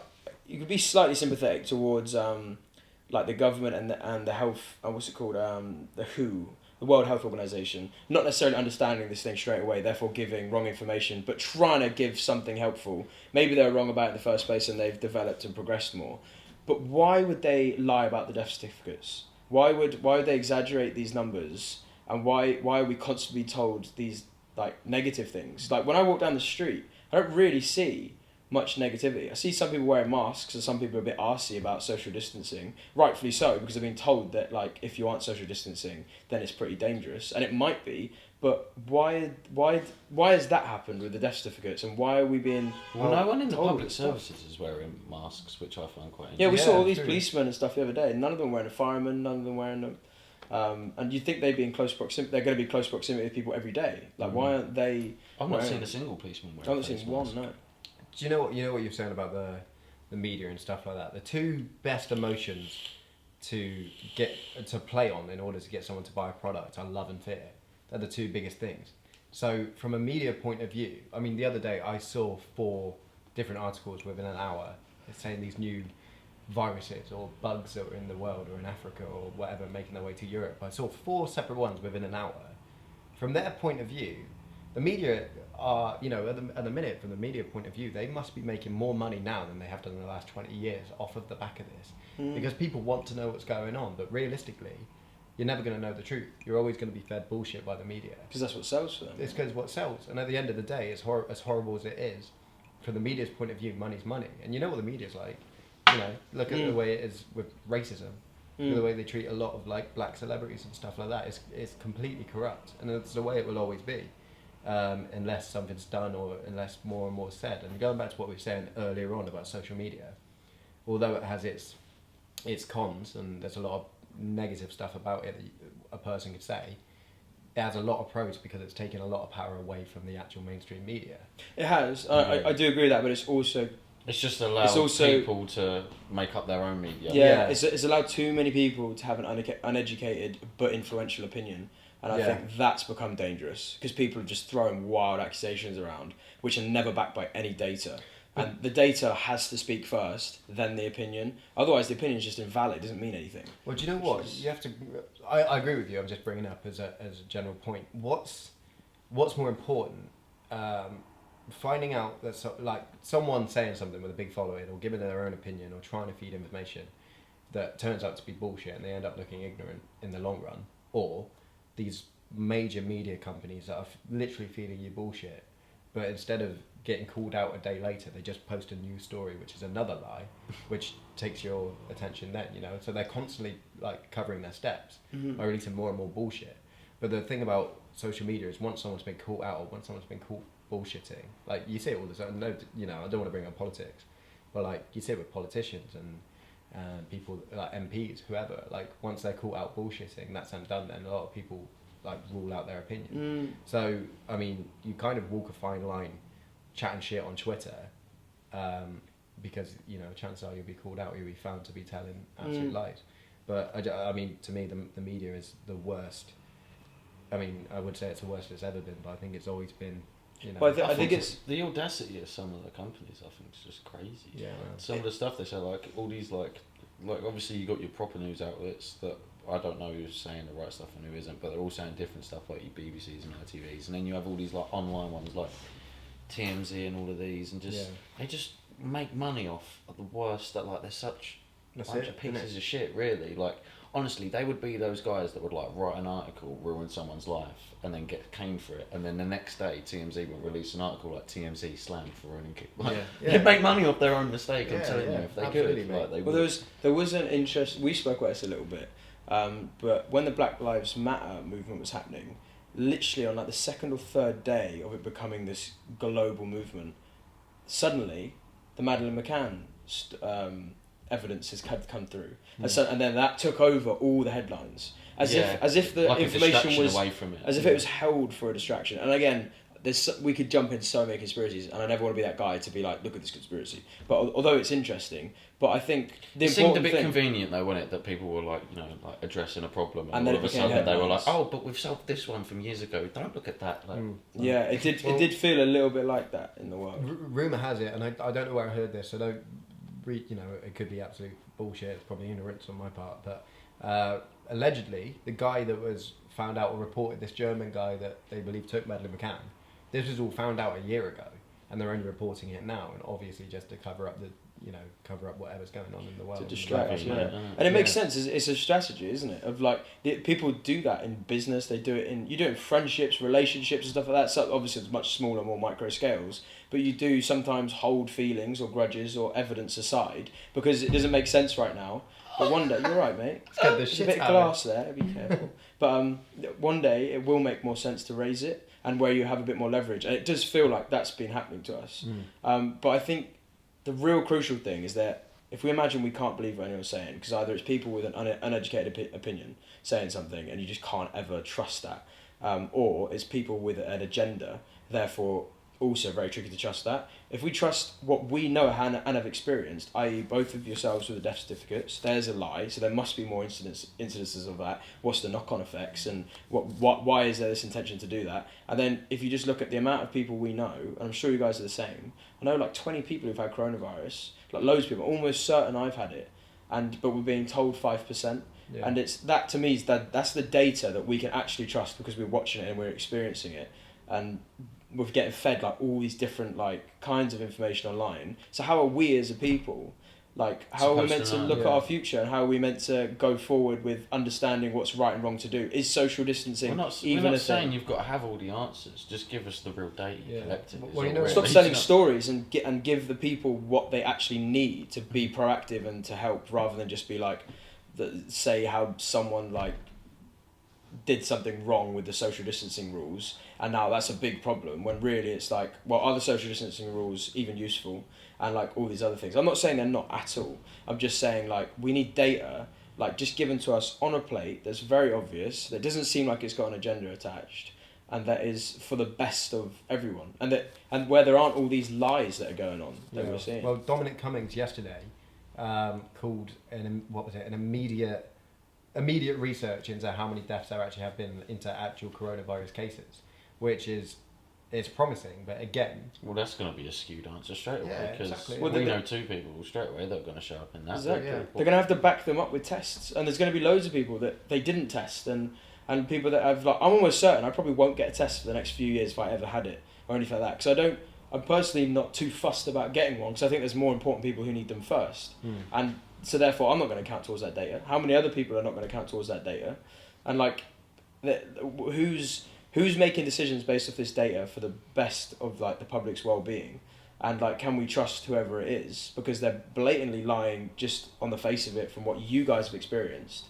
You could be slightly sympathetic towards like the government and the health. What's it called? The WHO, the World Health Organization. Not necessarily understanding this thing straight away, therefore giving wrong information, but trying to give something helpful. Maybe they were wrong about it in the first place, and they've developed and progressed more. But why would they lie about the death certificates? Why would they exaggerate these numbers? And why are we constantly told these like negative things? Like when I walk down the street, I don't really see much negativity. I see some people wearing masks and some people are a bit arsey about social distancing. Rightfully so, because they've been told that like if you aren't social distancing, then it's pretty dangerous. And it might be, but why has that happened with the death certificates, and why are we being Well, no one in the told public this stuff? services is wearing masks, which I find quite Yeah, interesting. we saw all these true. policemen and stuff the other day. None of them wearing a fireman, none of them wearing them. And you think they'd be in close proximity? They're going to be close proximity with people every day. Like, why aren't they? I've not wearing- seen a single policeman I wearing haven't face seen one. mask. No. Do you know what you're saying about the media and stuff like that? The two best emotions to play on in order to get someone to buy a product are love and fear. They're the two biggest things. So from a media point of view, I mean, the other day I saw 4 different articles within an hour saying these new viruses or bugs that are in the world or in Africa or whatever making their way to Europe. I saw 4 separate ones within an hour. From their point of view, the media are, you know, at the minute, from the media point of view, they must be making more money now than they have done in the last 20 years off of the back of this. Because people want to know what's going on, but realistically, you're never going to know the truth. You're always going to be fed bullshit by the media. Because that's what sells for them. It's because what sells. And at the end of the day, as horrible as it is, from the media's point of view, money's money. And you know what the media's like. You know, look at the way it is with racism. The way they treat a lot of like black celebrities and stuff like that is completely corrupt. And it's the way it will always be. Unless something's done or unless more and more is said. And going back to what we were saying earlier on about social media, although it has its cons and there's a lot of negative stuff about it that a person could say, it has a lot of pros because it's taken a lot of power away from the actual mainstream media. It has. I do agree with that, but it's also It's just allowed people to make up their own media. yeah. It's allowed too many people to have an uneducated but influential opinion, and I think that's become dangerous because people are just throwing wild accusations around which are never backed by any data. And the data has to speak first, then the opinion. Otherwise, the opinion is just invalid. It doesn't mean anything. Well, do you know what? You have to. I agree with you. I'm just bringing up as a general point. What's more important? Finding out that someone saying something with a big following or giving their own opinion or trying to feed information that turns out to be bullshit and they end up looking ignorant in the long run, or these major media companies that are literally feeding you bullshit, but instead of getting called out a day later, they just post a news story which is another lie, which takes your attention then, you know. So they're constantly like covering their steps by releasing more and more bullshit. But the thing about social media is once someone's been caught out or once someone's been caught bullshitting, like you see it all the time. No, you know, I don't want to bring up politics, but like you see it with politicians and people like MPs, whoever. Like once they're caught out bullshitting, that's them done. Then a lot of people like rule out their opinion. So I mean, you kind of walk a fine line chatting shit on Twitter, because you know chances are you'll be called out, you'll be found to be telling absolute lies. But I mean, to me, the media is the worst. I mean, I would say it's the worst it's ever been, but I think it's always been. You know, But I think it's the audacity of some of the companies. I think is just crazy. Yeah. Some of the stuff they say, like all these like obviously you got your proper news outlets that I don't know who's saying the right stuff and who isn't, but they're all saying different stuff like your BBCs and ITVs, and then you have all these like online ones like TMZ and all of these, and just they just make money off of the worst. That like they're such bunch of pieces of shit. Really, like honestly, they would be those guys that would like write an article, ruin someone's life, and then get caned for it, and then the next day TMZ will release an article like TMZ slammed for ruining kids. Like, they'd make money off their own mistake. I'm telling you, if they could, like, they would. Well, there was an interest. We spoke about this a little bit, but when the Black Lives Matter movement was happening, literally on like the second or third day of it becoming this global movement, suddenly the Madeleine McCann evidence has come through, and then that took over all the headlines, as if the like information was away from it. as if it was held for a distraction. And again, we could jump into so many conspiracies, and I never want to be that guy to be like, look at this conspiracy. But although it's interesting, but I think it seemed a bit convenient though, wasn't it, that people were like, like addressing a problem, and all of a sudden they were like, oh, but we've solved this one from years ago. Don't look at that. Like, yeah, it did. It did feel a little bit like that in the world. Rumor has it, and I don't know where I heard this, so don't read. It could be absolute bullshit. It's probably ignorance on my part, but allegedly the guy that was found out or reported, this German guy that they believe took Madeleine McCann. This was all found out a year ago, and they're only reporting it now, and obviously just to cover up whatever's going on in the world. To distract us, and it makes sense. It's a strategy, isn't it? Of like people do that in business. They do it in friendships, relationships, and stuff like that. So obviously, it's much smaller, more micro scales. But you do sometimes hold feelings or grudges or evidence aside because it doesn't make sense right now. But one day, you're right, mate. There's a bit of glass there. Be careful. But one day it will make more sense to raise it. And where you have a bit more leverage, and it does feel like that's been happening to us. But I think the real crucial thing is that if we imagine we can't believe what anyone's saying, because either it's people with an uneducated opinion saying something, and you just can't ever trust that, or it's people with an agenda, therefore also very tricky to trust that. If we trust what we know and have experienced, i.e. both of yourselves with the death certificates, there's a lie, so there must be more incidences of that. What's the knock-on effects, and why is there this intention to do that? And then if you just look at the amount of people we know, and I'm sure you guys are the same, I know like 20 people who've had coronavirus, like loads of people, almost certain I've had it, but we're being told 5%. Yeah. And it's that, to me, that's the data that we can actually trust because we're watching it and we're experiencing it. And we're getting fed like all these different like kinds of information online. So how are we as a people, like how are we meant to look at our future, and how are we meant to go forward with understanding what's right and wrong to do? Is social distancing we're not saying you've got to have all the answers. Just give us the real data collected. Stop selling stories and give the people what they actually need to be proactive and to help, rather than just be like say how someone like did something wrong with the social distancing rules and now that's a big problem, when really it's like, well, are the social distancing rules even useful, and like all these other things. I'm not saying they're not at all. I'm just saying like we need data like just given to us on a plate that's very obvious, that doesn't seem like it's got an agenda attached, and that is for the best of everyone, and where there aren't all these lies that are going on that we're seeing. Well, Dominic Cummings yesterday called an immediate research into how many deaths there actually have been into actual coronavirus cases, which is promising, but again... Well, that's going to be a skewed answer straight away, because exactly. we know two people straight away that are going to show up in that. Exactly. Yeah. They're going to have to back them up with tests, and there's going to be loads of people that they didn't test, and people that have, like, I'm almost certain I probably won't get a test for the next few years if I ever had it, or anything like that, because I'm personally not too fussed about getting one, because I think there's more important people who need them first, and so therefore I'm not going to count towards that data. How many other people are not going to count towards that data? And like, who's making decisions based off this data for the best of like the public's well-being? And like, can we trust whoever it is? Because they're blatantly lying just on the face of it from what you guys have experienced.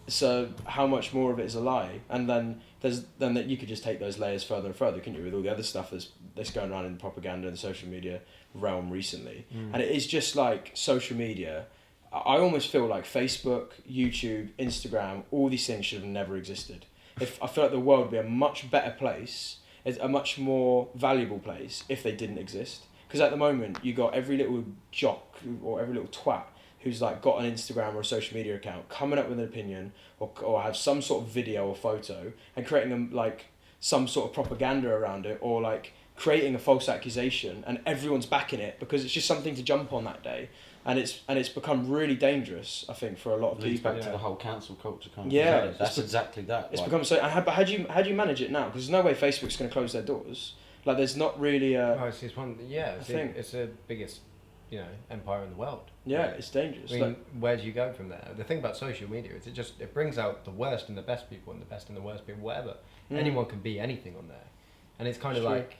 So how much more of it is a lie? And then that you could just take those layers further and further, couldn't you, with all the other stuff that's going around in the propaganda and social media realm recently. And it is just like social media. I almost feel like Facebook, YouTube, Instagram, all these things should have never existed. I feel like the world would be a much better place, a much more valuable place if they didn't exist. Because at the moment, you got every little jock or every little twat who's like got an Instagram or a social media account coming up with an opinion or have some sort of video or photo and creating like some sort of propaganda around it, or like creating a false accusation, and everyone's backing it because it's just something to jump on that day. And it's become really dangerous, I think, for a lot of people. Leads back to the whole cancel culture kind of thing. That's exactly that. It's become so. But how do you manage it now? Because there's no way Facebook's going to close their doors. Like, there's not really a. Oh, it's one. Yeah, it's the biggest, empire in the world. Yeah, it's dangerous. I mean, where do you go from there? The thing about social media is it brings out the worst and the best people, and the best and the worst people, whatever. Anyone can be anything on there, and it's kind of like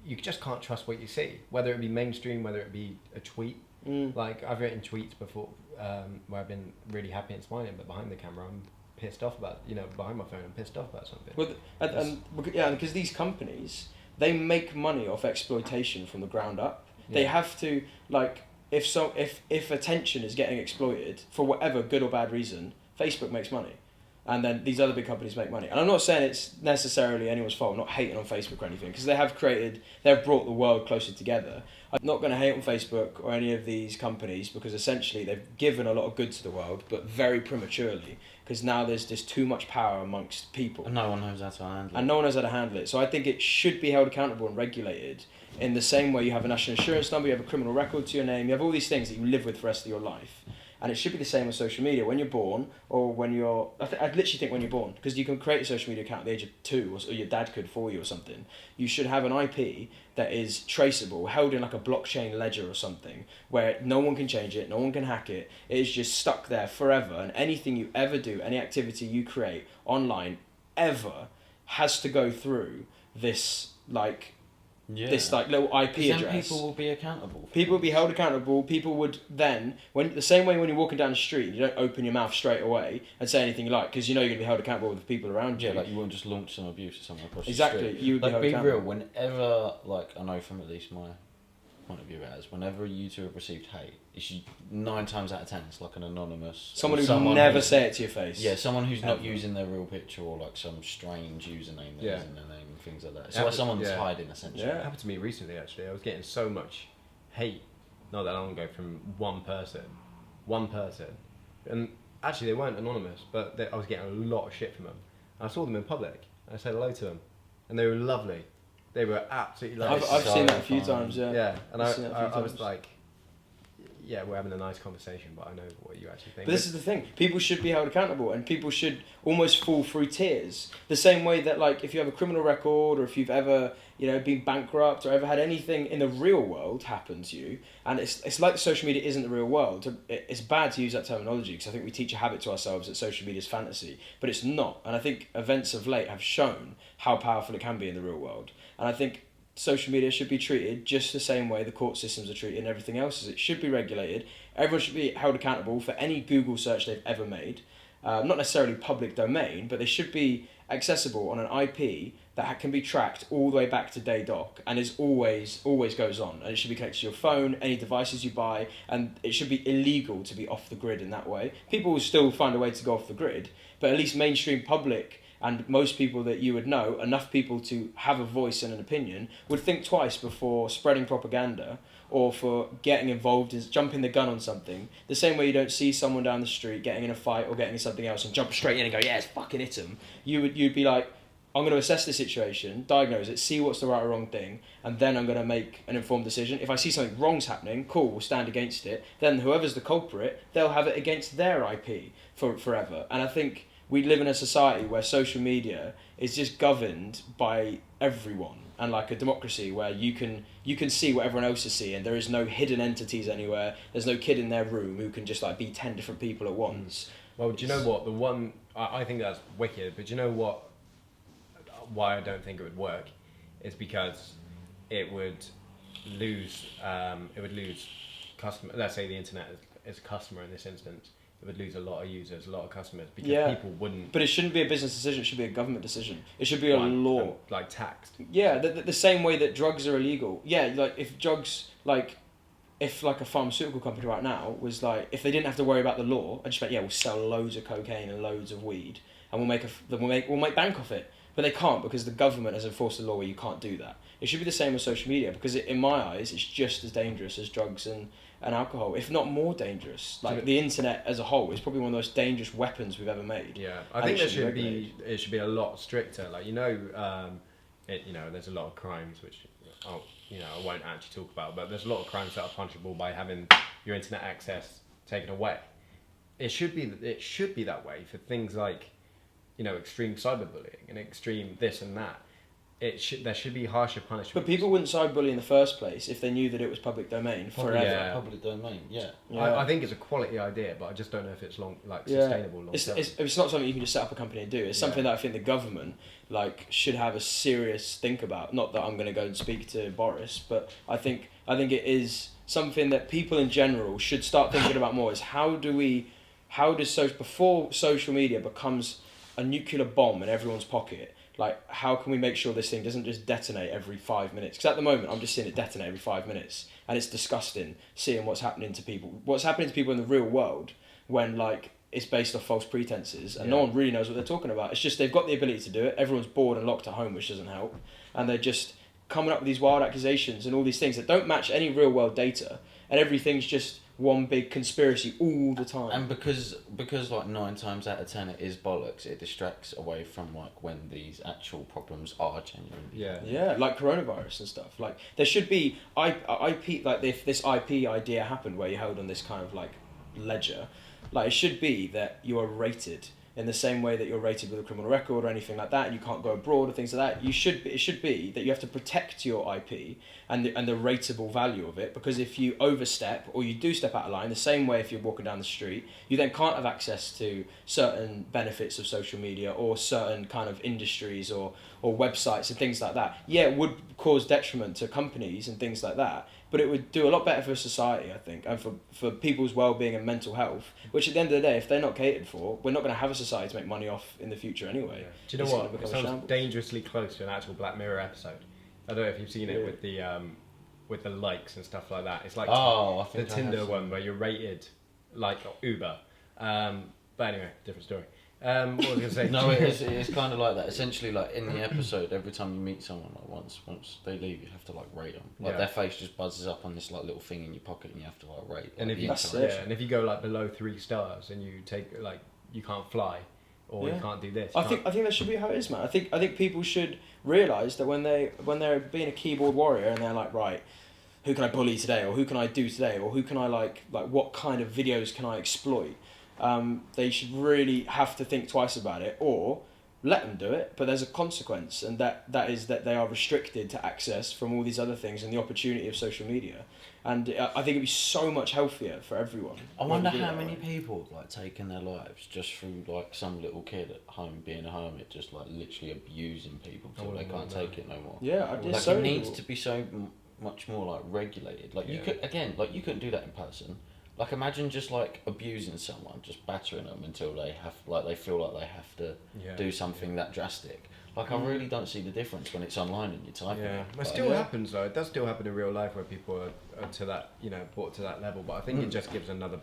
you just can't trust what you see, whether it be mainstream, whether it be a tweet. Like, I've written tweets before where I've been really happy and smiling, but behind the camera I'm pissed off about, behind my phone I'm pissed off about something. Well, because these companies, they make money off exploitation from the ground up. They have to, like, if attention is getting exploited for whatever good or bad reason, Facebook makes money. And then these other big companies make money. And I'm not saying it's necessarily anyone's fault. I'm not hating on Facebook or anything, because they've brought the world closer together. I'm not going to hate on Facebook or any of these companies, because essentially they've given a lot of good to the world, but very prematurely, because now there's just too much power amongst people. And no one knows how to handle it. And no one knows how to handle it. So I think it should be held accountable and regulated in the same way you have a national insurance number, you have a criminal record to your name, you have all these things that you live with for the rest of your life. And it should be the same with social media. When you're born, or when you're... I literally think when you're born, because you can create a social media account at the age of 2, or your dad could for you or something. You should have an IP that is traceable, held in like a blockchain ledger or something, where no one can change it, no one can hack it. It is just stuck there forever. And anything you ever do, any activity you create online, ever, has to go through this, like... this like little IP then address. People will be accountable. People will be held accountable. People would then, the same way when you're walking down the street, you don't open your mouth straight away and say anything you like, because you know you're going to be held accountable with the people around you. Yeah, like you won't just launch some abuse at someone across Exactly, the street. you would be like held be accountable. real. Whenever, like I know from at least my point of view as, whenever you two have received hate, it's 9 times out of 10 it's like an anonymous... Someone who will never say it to your face. Yeah, someone who's not Ever. using their real picture, or like some strange username that isn't their name and things like that. So Yeah, like someone's yeah. hiding essentially. Yeah. It happened to me recently, actually. I was getting so much hate not that long ago from one person. And actually they weren't anonymous, but I was getting a lot of shit from them. I saw them in public. I said hello to them, and they were lovely. They were absolutely lovely. I've so seen that a few fun. times, yeah. Yeah, and I've seen that a few I was times. like, yeah, we're having a nice conversation, but I know what you actually think. But this is the thing. People should be held accountable, and people should almost fall through tears. The same way that, like, if you have a criminal record, or if you've ever, been bankrupt, or ever had anything in the real world happen to you, and it's like social media isn't the real world. It's bad to use that terminology, because I think we teach a habit to ourselves that social media is fantasy, but it's not. And I think events of late have shown how powerful it can be in the real world. And I think social media should be treated just the same way the court systems are treated and everything else is. It should be regulated. Everyone should be held accountable for any Google search they've ever made. Not necessarily public domain, but they should be accessible on an IP that can be tracked all the way back to day doc, and is always goes on. And it should be connected to your phone, any devices you buy, and it should be illegal to be off the grid in that way. People will still find a way to go off the grid, but at least mainstream public and most people that you would know, enough people to have a voice and an opinion, would think twice before spreading propaganda or for getting involved in jumping the gun on something. The same way you don't see someone down the street getting in a fight or getting something else and jump straight in and go, yeah, it's fucking hit him. You'd be like, I'm going to assess the situation, diagnose it, see what's the right or wrong thing, and then I'm going to make an informed decision. If I see something wrong's happening, cool, we'll stand against it. Then whoever's the culprit, they'll have it against their IP forever. And I think we live in a society where social media is just governed by everyone, and like a democracy where you can see what everyone else is seeing. There is no hidden entities anywhere. There's no kid in their room who can just like be 10 different people at once. Well, do you know what? The one I think that's wicked, but do you know what? Why I don't think it would work is because it would lose customer. Let's say the internet is a customer in this instance. It would lose a lot of users, a lot of customers, because people wouldn't. But it shouldn't be a business decision. It should be a government decision. It should be a law, like taxed. Yeah, the same way that drugs are illegal. Yeah, like if drugs, like if like a pharmaceutical company right now was like, if they didn't have to worry about the law, I just went, yeah, we'll sell loads of cocaine and loads of weed, and we'll make bank off it. But they can't, because the government has enforced a law where you can't do that. It should be the same with social media, because in my eyes, it's just as dangerous as drugs and alcohol, if not more dangerous. Like the internet as a whole is probably one of the most dangerous weapons we've ever made. Yeah, I think it should be a lot stricter. Like there's a lot of crimes which I won't actually talk about, but there's a lot of crimes that are punishable by having your internet access taken away. It should be that way for things like extreme cyberbullying and extreme this and that. There should be harsher punishment. But people wouldn't cyberbully in the first place if they knew that it was public domain forever. Yeah. Public domain, yeah. I think it's a quality idea, but I just don't know if it's sustainable long term. It's not something you can just set up a company and do. It's something that I think the government should have a serious think about. Not that I'm going to go and speak to Boris, but I think it is something that people in general should start thinking about more. Is before social media becomes a nuclear bomb in everyone's pocket, Like, how can we make sure this thing doesn't just detonate every 5 minutes? Because at the moment, I'm just seeing it detonate every 5 minutes, and it's disgusting seeing what's happening to people. What's happening to people in the real world when, like, it's based off false pretenses, and no one really knows what they're talking about. It's just they've got the ability to do it. Everyone's bored and locked at home, which doesn't help, and they're just coming up with these wild accusations and all these things that don't match any real world data, and everything's just one big conspiracy all the time. And because like 9 times out of 10 it is bollocks, it distracts away from like when these actual problems are genuine. Yeah, like coronavirus and stuff. Like there should be IP, like if this IP idea happened where you're held on this kind of like ledger, like it should be that you are rated in the same way that you're rated with a criminal record or anything like that, and you can't go abroad or things like that. It should be that you have to protect your IP and the rateable value of it, because if you overstep or you do step out of line, the same way if you're walking down the street, you then can't have access to certain benefits of social media or certain kind of industries or websites and things like that. Yeah, it would cause detriment to companies and things like that, but it would do a lot better for society, I think, and for people's well-being and mental health, which at the end of the day, if they're not catered for, we're not going to have a society to make money off in the future anyway. Yeah. Do you know what? It sounds dangerously close to an actual Black Mirror episode. I don't know if you've seen it with the likes and stuff like that. It's like the Tinder one where you're rated like Uber. But anyway, different story. What was I going to say? No, it's kind of like that. Essentially, like in the episode, every time you meet someone, like once they leave, you have to like rate them. Like their face just buzzes up on this like little thing in your pocket, and you have to like rate. And like, if you go like below 3 stars and you take like you can't fly or you can't do this. I think that should be how it is, man. I think people should realise that when they're being a keyboard warrior and they're like, right, who can I bully today, or who can I do today, or who can I like what kind of videos can I exploit? They should really have to think twice about it, or let them do it, but there's a consequence, and that is that they are restricted to access from all these other things and the opportunity of social media. And I think it'd be so much healthier for everyone. I wonder how many people have like taken their lives just through like some little kid at home being a hermit, just like literally abusing people till they can't take it no more. Yeah, like so it needs to be so much more like regulated. Like you couldn't do that in person. Like imagine just like abusing someone, just battering them until they feel like they have to do something that drastic. Like I really don't see the difference when it's online and you're typing. Yeah, it still happens though. It does still happen in real life where people are to that, brought to that level. But I think it just gives another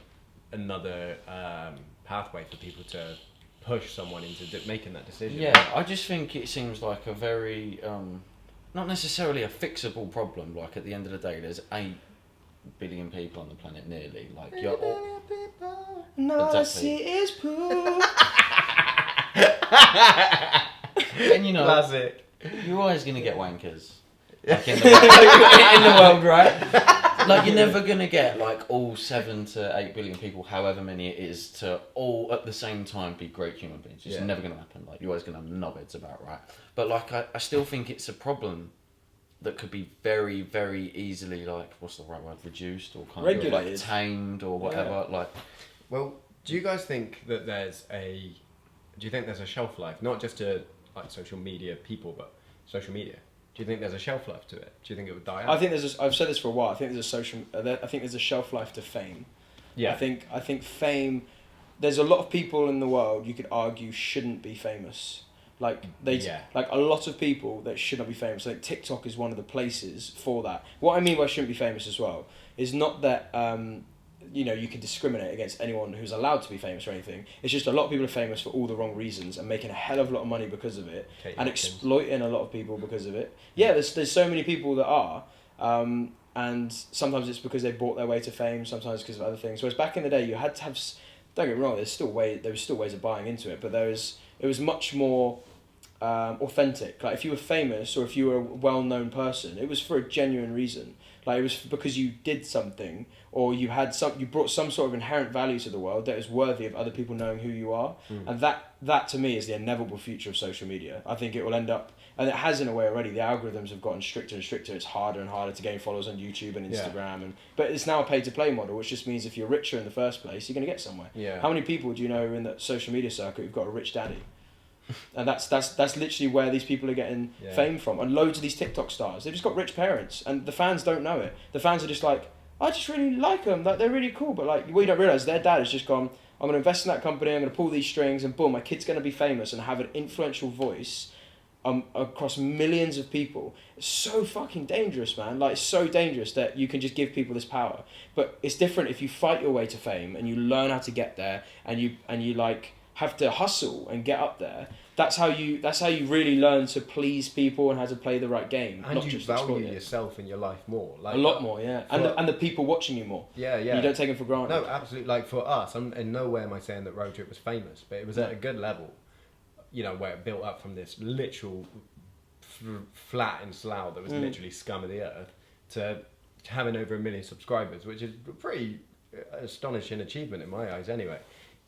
pathway for people to push someone into making that decision. Yeah, I just think it seems like a very not necessarily a fixable problem. Like at the end of the day, there's 8 billion people on the planet nearly. Like you're all... No, all I see is poop. And classic. You're always gonna get wankers. Like in the world, right? Like you're never gonna get like all 7 to 8 billion people, however many it is, to all at the same time be great human beings. It's never gonna happen. Like you're always gonna have knobheads about, right? But like I still think it's a problem that could be very, very easily like, what's the right word, reduced or kind regulated, of like tamed or whatever. Like, well, do you guys think that there's a shelf life, not just to like social media people, but social media? Do you think there's a shelf life to it? Do you think it would die out? I think I've said this for a while. I think there's a shelf life to fame. Yeah. I think fame. There's a lot of people in the world you could argue shouldn't be famous. Like a lot of people that should not be famous. Like TikTok is one of the places for that. What I mean by shouldn't be famous as well is not that you can discriminate against anyone who's allowed to be famous or anything. It's just a lot of people are famous for all the wrong reasons and making a hell of a lot of money because of it, and exploiting a lot of people because of it. Yeah, there's so many people that are, and sometimes it's because they bought their way to fame. Sometimes because of other things. Whereas back in the day, you had to have. Don't get me wrong. There was still ways of buying into it, but it was much more authentic. Like if you were famous or if you were a well-known person, it was for a genuine reason. Like it was because you did something or you brought some sort of inherent value to the world that is worthy of other people knowing who you are. And that to me is the inevitable future of social media. I think it will end up, and it has in a way already, the algorithms have gotten stricter and stricter. It's harder and harder to gain followers on YouTube and Instagram, but it's now a pay-to-play model, which just means if you're richer in the first place, you're going to get somewhere. Yeah. How many people do you know in the social media circuit who've got a rich daddy? And that's literally where these people are getting fame from. And loads of these TikTok stars, they've just got rich parents, and the fans don't know it. The fans are just like, I just really like them, like they're really cool. But like, what you don't realise, their dad has just gone, I'm going to invest in that company, I'm going to pull these strings, and boom, my kid's going to be famous and have an influential voice across millions of people. It's so fucking dangerous, man. Like, it's so dangerous that you can just give people this power. But it's different if you fight your way to fame and you learn how to get there, and you like have to hustle and get up there. That's how you really learn to please people and how to play the right game. And not you just value yourself in your life more. Like a lot more, yeah. And the people watching you more. Yeah. You don't take them for granted. No, absolutely. Like for us, in no way am I saying that RoadTrip was famous, but it was at a good level. You know, where it built up from this literal flat in Slough that was literally scum of the earth to having over 1 million subscribers, which is a pretty astonishing achievement in my eyes anyway.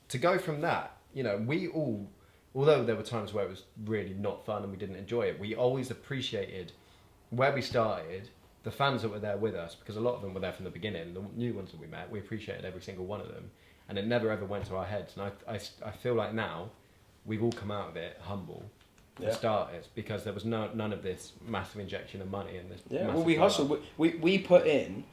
To go from that, you know, we all, although there were times where it was really not fun and we didn't enjoy it, we always appreciated where we started, the fans that were there with us, because a lot of them were there from the beginning. The new ones that we met, we appreciated every single one of them, and it never ever went to our heads. And I feel like now we've all come out of it humble for starters, because there was none of this massive injection of money and this. Yeah, well, we hustled. We put in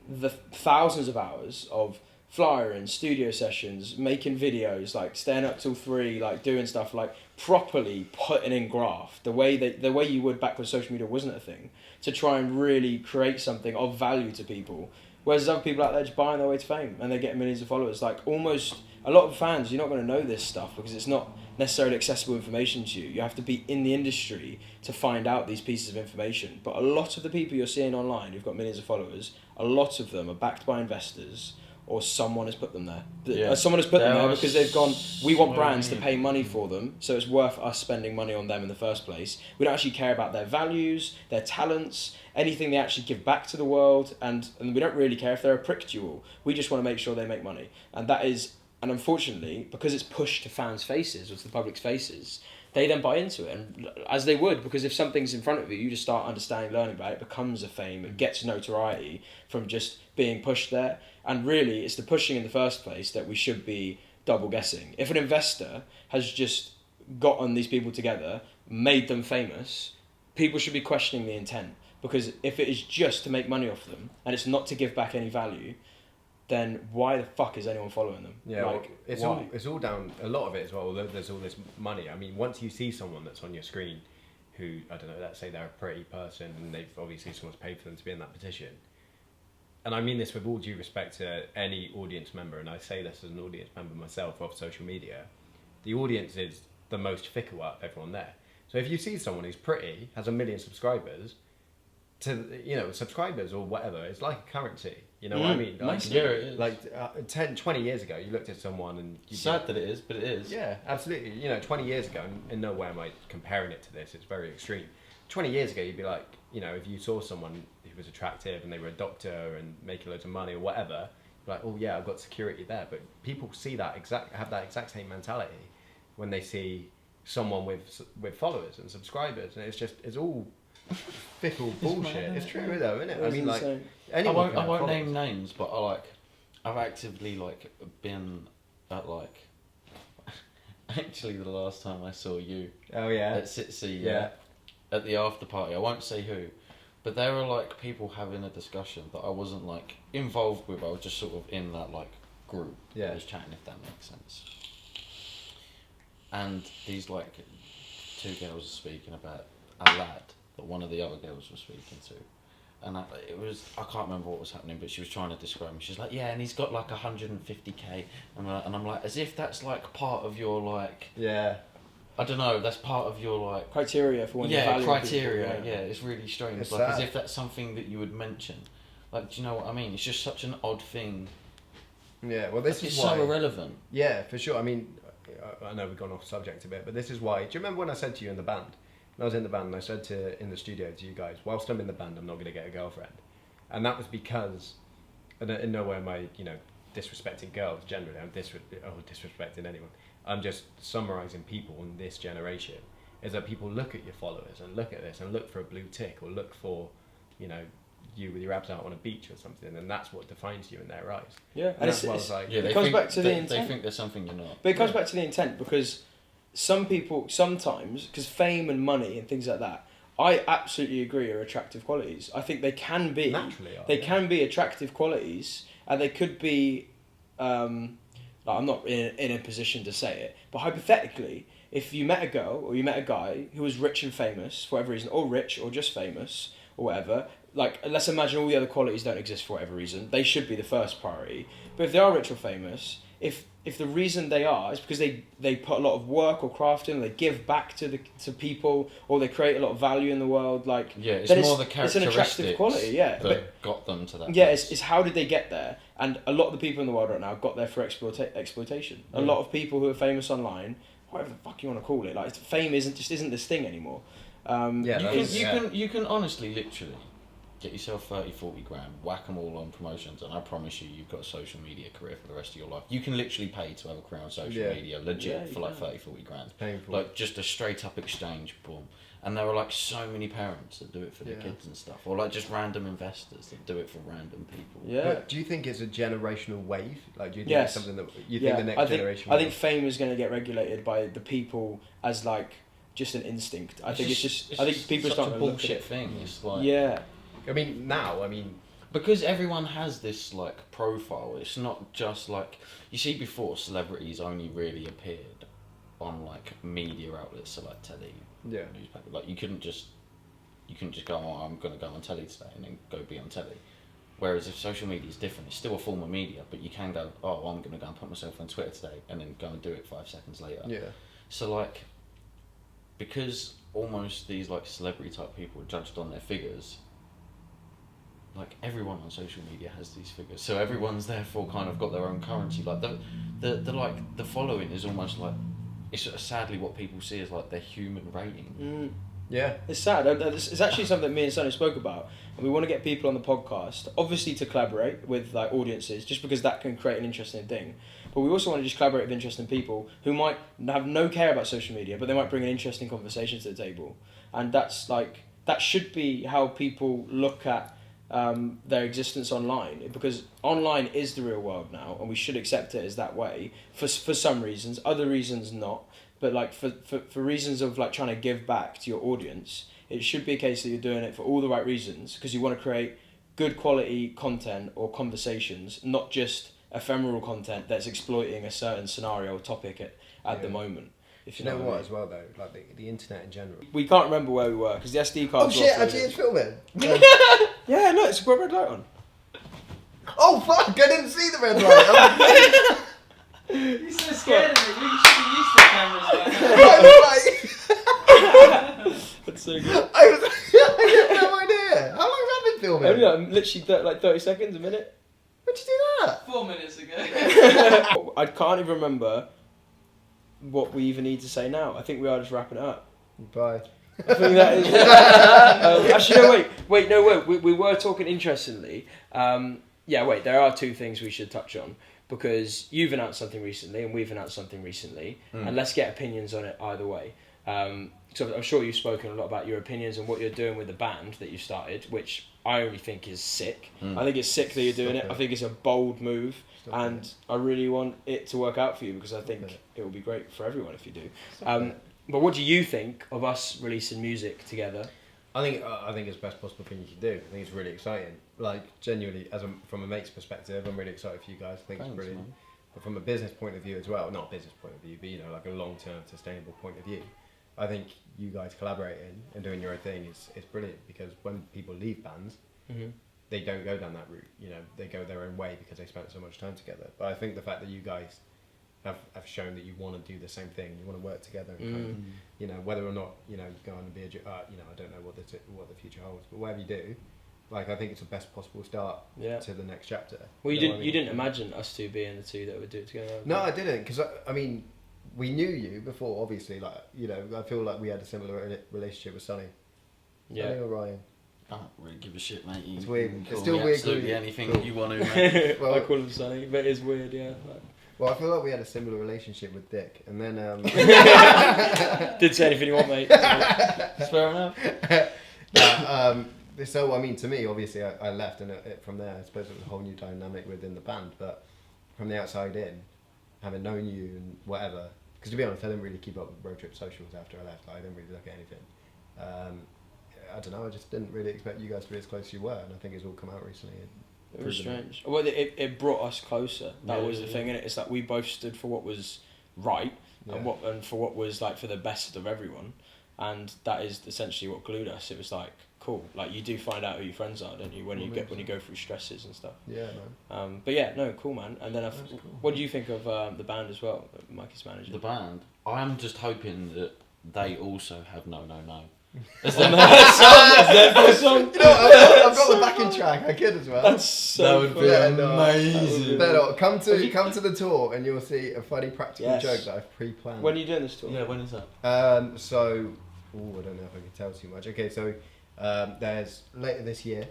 the thousands of hours of flyering, studio sessions, making videos, like staying up till 3, like doing stuff, like properly putting in graft the way you would back when social media wasn't a thing, to try and really create something of value to people. Whereas there's other people out there just buying their way to fame and they get millions of followers. Like, almost a lot of fans, you're not going to know this stuff because it's not necessarily accessible information to you. You have to be in the industry to find out these pieces of information. But a lot of the people you're seeing online who've got millions of followers, a lot of them are backed by investors, or someone has put them there. Someone has put them there because they've gone, we want brands to pay money for them, so it's worth us spending money on them in the first place. We don't actually care about their values, their talents, anything they actually give back to the world, and we don't really care if they're a prick to you all. We just want to make sure they make money. And unfortunately, because it's pushed to fans' faces, or to the public's faces, they then buy into it, and as they would, because if something's in front of you, you just start understanding, learning about it, it becomes a fame, it gets notoriety from just being pushed there. And really, it's the pushing in the first place that we should be double guessing. If an investor has just gotten these people together, made them famous, people should be questioning the intent. Because if it is just to make money off them, and it's not to give back any value, then why the fuck is anyone following them? Yeah, like, well, it's all down, a lot of it as well, although there's all this money. I mean, once you see someone that's on your screen who, I don't know, let's say they're a pretty person and they've obviously someone's paid for them to be in that position. And I mean this with all due respect to any audience member, and I say this as an audience member myself of social media, the audience is the most fickle out of everyone there. So if you see someone who's pretty, has 1 million subscribers, subscribers or whatever, it's like a currency. You know what I mean? Like, yeah, it is. Like 10, 20 years ago, you looked at someone and... Sad that it is, but it is. Yeah, absolutely. You know, 20 years ago, and in no way am I comparing it to this, it's very extreme. 20 years ago, you'd be like, you know, if you saw someone who was attractive and they were a doctor and making loads of money or whatever, you're like, oh yeah, I've got security there. But people see have that exact same mentality when they see someone with followers and subscribers, and it's all fickle bullshit. It's true though, isn't it? I mean, like, I won't name names, but I've actively been at actually the last time I saw you. Oh yeah. At Sitsy, at the after party. I won't say who, but there were people having a discussion that I wasn't involved with. I was just sort of in that group. Yeah. I was chatting, if that makes sense. And these 2 girls were speaking about a lad that one of the other girls was speaking to. And I can't remember what was happening, but she was trying to describe him. She's like, yeah, and he's got 150k. And I'm like, as if that's part of your Yeah. I don't know, that's part of your criteria for when you're valuing criteria, people, yeah, it's really strange. It's as if that's something that you would mention. Do you know what I mean? It's just such an odd thing. Yeah, well this is it's why... so irrelevant. Yeah, for sure. I mean, I know we've gone off subject a bit, but this is why... Do you remember when I said to you in the band? When I was in the band and I said in the studio to you guys, whilst I'm in the band, I'm not going to get a girlfriend. And that was because, and in no way am I, disrespecting girls generally. I'm disrespecting anyone. I'm just summarising people in this generation, is that people look at your followers and look at this and look for a blue tick or look for, you with your abs out on a beach or something, and that's what defines you in their eyes. Yeah, and that's it comes back to the intent. They think there's something you're not. But it comes back to the intent, because some people, sometimes, because fame and money and things like that, I absolutely agree are attractive qualities. I think they can be. Naturally they can be attractive qualities, and they could be... I'm not in a position to say it, but hypothetically, if you met a girl or you met a guy who was rich and famous for whatever reason, or rich or just famous or whatever, like, let's imagine all the other qualities don't exist for whatever reason, they should be the first priority. But if they are rich or famous, if the reason they are is because they put a lot of work or craft in, they give back to people, or they create a lot of value in the world, like, it's then more the characteristics, it's an attractive quality, yeah. that got them to that. Yeah, place. it's how did they get there? And a lot of the people in the world right now got there for exploitation. A lot of people who are famous online, whatever the fuck you want to call it, like, fame isn't this thing anymore. You can honestly, literally, get yourself 30, 40 grand, whack them all on promotions, and I promise you've got a social media career for the rest of your life. You can literally pay to have a career on social media, legit, for like 30, 40 grand. Painful. Like, just a straight up exchange, boom. And there are like so many parents that do it for their kids and stuff, or like just random investors that do it for random people. Yeah. But do you think it's a generational wave? Like, do you think it's something that you think the next generation? I think fame is going to get regulated by the people as like just an instinct. I think people such start a to look bullshit at thing. It's like I mean, because everyone has this like profile. It's not just like you see before. Celebrities only really appeared on like media outlets, so like telly, newspaper. Like you couldn't just go, oh, I'm going to go on telly today and then go be on telly. Whereas if social media is different, it's still a form of media, but you can go, oh, I'm going to go and put myself on Twitter today and then go and do it 5 seconds later. Yeah. So like, because almost these like celebrity type people are judged on their figures, like everyone on social media has these figures, so everyone's therefore kind of got their own currency. Like the following is almost like, it's sadly what people see as like their human rating. Yeah, it's sad. It's actually something me and Sonny spoke about, and we want to get people on the podcast, obviously to collaborate with like audiences, just because that can create an interesting thing. But we also want to just collaborate with interesting people who might have no care about social media, but they might bring an interesting conversation to the table, and that should be how people look at their existence online, because online is the real world now, and we should accept it as that way for some reasons, other reasons not, but like for reasons of like trying to give back to your audience, it should be a case that you're doing it for all the right reasons, because you want to create good quality content or conversations, not just ephemeral content that's exploiting a certain scenario or topic at the moment. If you know what, as well though, like the internet in general. We can't remember where we were because the SD card. Oh shit! Actually, it's filming. Yeah, look, it's got a red light on. Oh fuck! I didn't see the red light. You're so scared of it. You should be used to cameras by now. That's so good. I had no idea. How long has that been filming? Only literally like 30 seconds, a minute. When'd you do that? 4 minutes ago. I can't even remember what we even need to say now. I think we are just wrapping it up. Bye. I think that is. Actually, no, wait. We were talking interestingly. There are two things we should touch on, because you've announced something recently and we've announced something recently, and let's get opinions on it either way. So I'm sure you've spoken a lot about your opinions and what you're doing with the band that you started, which I only think is sick. I think it's sick that you're doing it. I think it's a bold move, and I really want it to work out for you, because I think it will be great for everyone if you do. But what do you think of us releasing music together? I think it's the best possible thing you can do. I think it's really exciting. Like, genuinely, from a mate's perspective, I'm really excited for you guys. I think it's brilliant. Man. But from a business point of view as well, not a business point of view, but like a long-term sustainable point of view, I think you guys collaborating and doing your own thing is brilliant, because when people leave bands, they don't go down that route. They go their own way because they spent so much time together. But I think the fact that you guys have shown that you want to do the same thing, you want to work together, and kind of, whether or not go on and be I don't know what the future holds, but whatever you do, like, I think it's the best possible start to the next chapter. Well, you didn't imagine us two being the two that would do it together? No, I didn't, because I mean, we knew you before, obviously. Like, I feel like we had a similar relationship with Sonny. Yeah. Sonny or Ryan? I don't really give a shit, mate. It's weird. It's still weird. Absolutely anything you want to, mate. Well, I call him Sonny, but it's weird, yeah. Well, I feel like we had a similar relationship with Dick, and then didn't say anything you want, mate. That's fair enough. So I mean, to me, obviously, I left, and from there, I suppose it was a whole new dynamic within the band. But from the outside in, having known you and whatever, because to be honest, I didn't really keep up with RoadTrip socials after I left. Like, I didn't really look at anything. I don't know. I just didn't really expect you guys to be as close as you were, and I think it's all come out recently. It was strange. Well, it brought us closer. That was the thing, innit? It's like we both stood for what was right, and for what was like for the best of everyone, and that is essentially what glued us. It was like cool, like you do find out who your friends are, don't you, when you go through stresses and stuff. Yeah, man. But yeah, no, cool, man. And then Cool. what do you think of the band as well, Mikey's manager? The band. I'm just hoping that they also have no. As their first song. You know, I've got the backing track. I could as well. That's so That would be amazing. No, come to the tour and you'll see a funny practical joke that I've pre-planned. When are you doing this tour? Yeah, when is that? I don't know if I can tell too much. Okay, so there's later this year.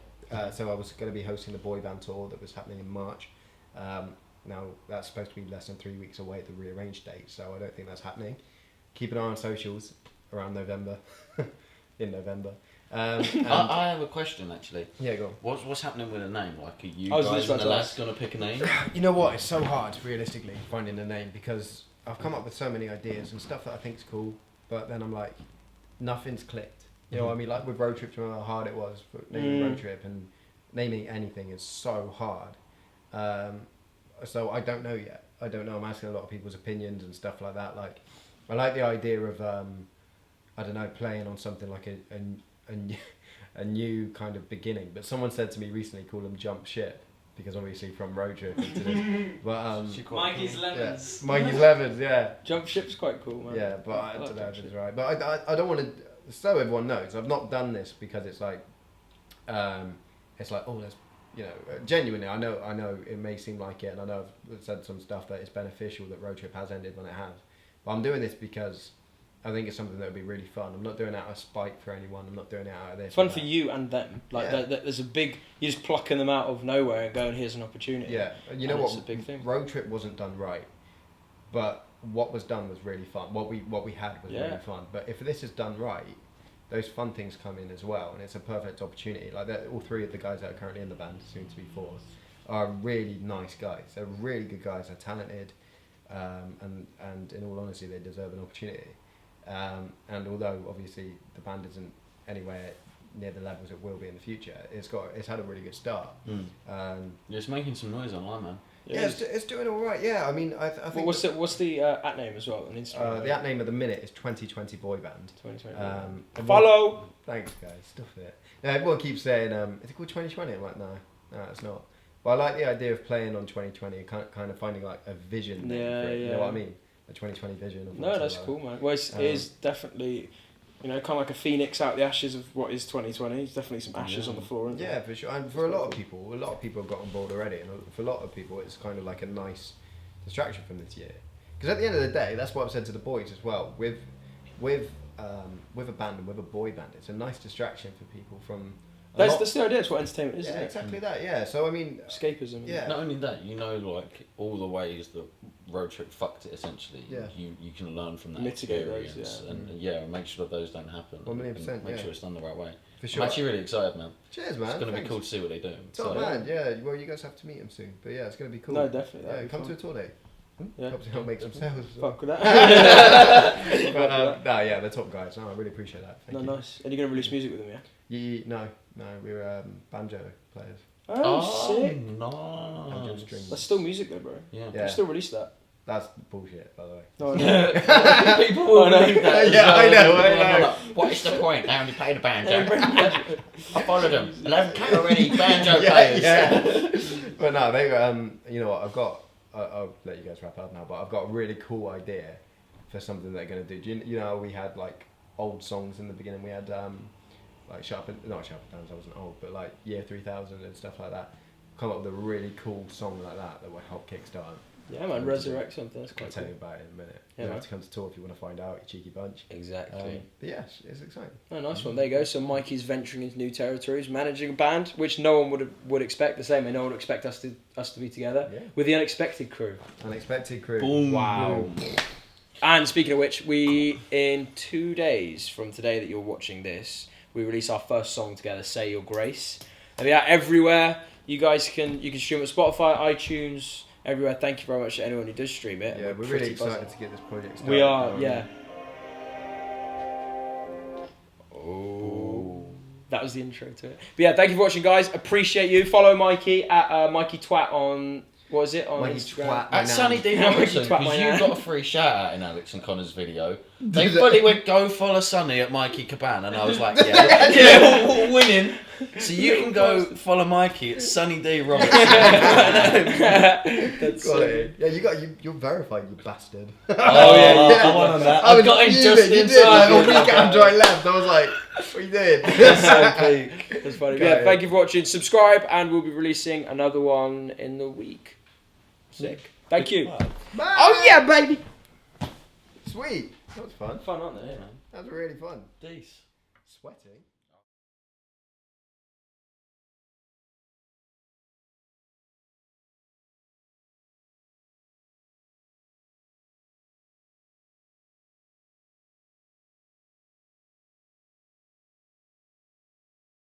So I was going to be hosting the boy band tour that was happening in March. Now that's supposed to be less than 3 weeks away at the rearranged date, so I don't think that's happening. Keep an eye on socials around November. In November. I have a question actually. Yeah, go on. What's happening with a name? Like, are you I was guys just and the about to lads ask. gonna pick a name? You know what? It's so hard, realistically, finding a name because I've come up with so many ideas and stuff that I think's cool, but then I'm like, nothing's clicked. You know what I mean? Like with RoadTrip, do you know how hard it was for naming RoadTrip, and naming anything is so hard. So I don't know yet. I don't know. I'm asking a lot of people's opinions and stuff like that. Like, I like the idea of I don't know, playing on something like a new kind of beginning. But someone said to me recently, call them Jump Ship, because obviously from RoadTrip into this. But Mikey's Lemons. Yeah. Mikey's Lemons, yeah. Jump Ship's quite cool, man. Yeah, but I like don't know Jump if it's Ship. right. But I don't want to. So everyone knows, I've not done this because it's like, oh, let's, you know, genuinely, I know it may seem like it, and I know I've said some stuff that it's beneficial that RoadTrip has ended when it has. But I'm doing this because I think it's something that would be really fun. I'm not doing it out of spite for anyone. I'm not doing it out of this. It's fun for you and them. Like Yeah. there's a big, you're just plucking them out of nowhere and going, here's an opportunity. Yeah, you know And what? it's a big thing. RoadTrip wasn't done right, but what was done was really fun. What we had was really fun. But if this is done right, those fun things come in as well, and it's a perfect opportunity. Like all three of the guys that are currently in the band, soon to be four, are really nice guys. They're really good guys. They're talented, and in all honesty, they deserve an opportunity. And although obviously the band isn't anywhere near the levels it will be in the future, it's had a really good start. It's making some noise online, man. Yeah, it's doing all right. Yeah, I mean, I think. Well, what's the at name as well on Instagram? The at name of the minute is 2020 Boy Band. 2020. Follow. Thanks, guys. Stuff it. Yeah, everyone keeps saying, "Is it called 2020?" I'm like, no, it's not. But I like the idea of playing on 2020 and kind of finding like a vision. Yeah, for it, yeah. You know what I mean? A 2020 vision. No, that's cool, man. Well, it is definitely, you know, kind of like a phoenix out the ashes of what is 2020. There's definitely some ashes on the floor, isn't there? Yeah, for sure. And for a lot of people have got on board already. And for a lot of people, it's kind of like a nice distraction from this year. Because at the end of the day, that's what I've said to the boys as well. With a band and with a boy band, it's a nice distraction for people from. That's the idea. It's what entertainment is, isn't Yeah, it? exactly that. Yeah. So I mean, Escapism. Yeah. Not only that, you know, like all the ways that RoadTrip fucked it. Essentially, Yeah. you can learn from that Mitigate those, experience, yeah. and make sure those don't happen. 1,000,000%, and make yeah. sure it's done the right way. for sure. I'm actually really excited, man. Cheers, man. It's going to be Thanks. cool to see what they do. Top man, yeah. Well, you guys have to meet him soon, but yeah, it's going to be cool. No, definitely. Yeah, that'd be come fun. to a tour day. Yeah. Helps you make some sales. Fuck with that. But, no, yeah, they're top guys. No, I really appreciate that. Thank you. Nice. And you're going to release music with them, yeah? No, we're banjo players. Oh, sick. Banjo Nice. strings. That's still music though, bro. Yeah. Yeah. You still release that. That's bullshit, by the way. No, no. People will believe that. Yeah, I know. What is the point? I only play the banjo. I followed them. 11K already, banjo Yeah, players. yeah. But no, they you know what? I'll let you guys wrap up now. But I've got a really cool idea for something they're gonna do. You know, we had like old songs in the beginning. We had like not Sharp and Downs. I wasn't old, but like Year 3000 and stuff like that. Come up with a really cool song like that will help kickstart. Yeah, man, resurrect something. That's I'll quite tell cool. you about it in a minute. Yeah, You man. have to come to tour if you want to find out, you cheeky bunch. Exactly. But yeah, it's exciting. Oh, nice one. There you go. So Mikey's venturing into new territories, managing a band, which no one would expect. The same way no one would expect us to be together Yeah. with the Unexpected crew. Unexpected crew. Boom. Wow. And speaking of which, we in 2 days from today that you're watching this, we release our first song together, "Say Your Grace." And we are everywhere. You can stream it Spotify, iTunes, everywhere. Thank you very much to anyone who does stream it. Yeah, we're pretty really excited buzzing. to get this project started. We are, Um, yeah. Oh, that was the intro to it. But yeah, thank you for watching, guys. Appreciate you. Follow Mikey at Mikey Twat on What is it on Mikey Instagram? twat my At Sonny D Mikey Robertson, twat my because you nan. got a free shout out in Alex and Connor's video. They fully went, go follow Sonny at Mikey Cobban, and I was like, yeah, winning. So you can go follow Mikey at Sonny D Robertson. That's Quality. Yeah, you're verified, you bastard. Oh yeah, I won on that. I got in just in You did, like, a time. week after I left, I was like, what you did? That's so peak. That's funny. Okay. Yeah, thank you for watching. Subscribe, and we'll be releasing another one in the week. Sick. Thank you. Bye. Oh yeah, baby. Sweet. That was fun. Fun, aren't they? Yeah, man. That was really fun. Decent. Sweating.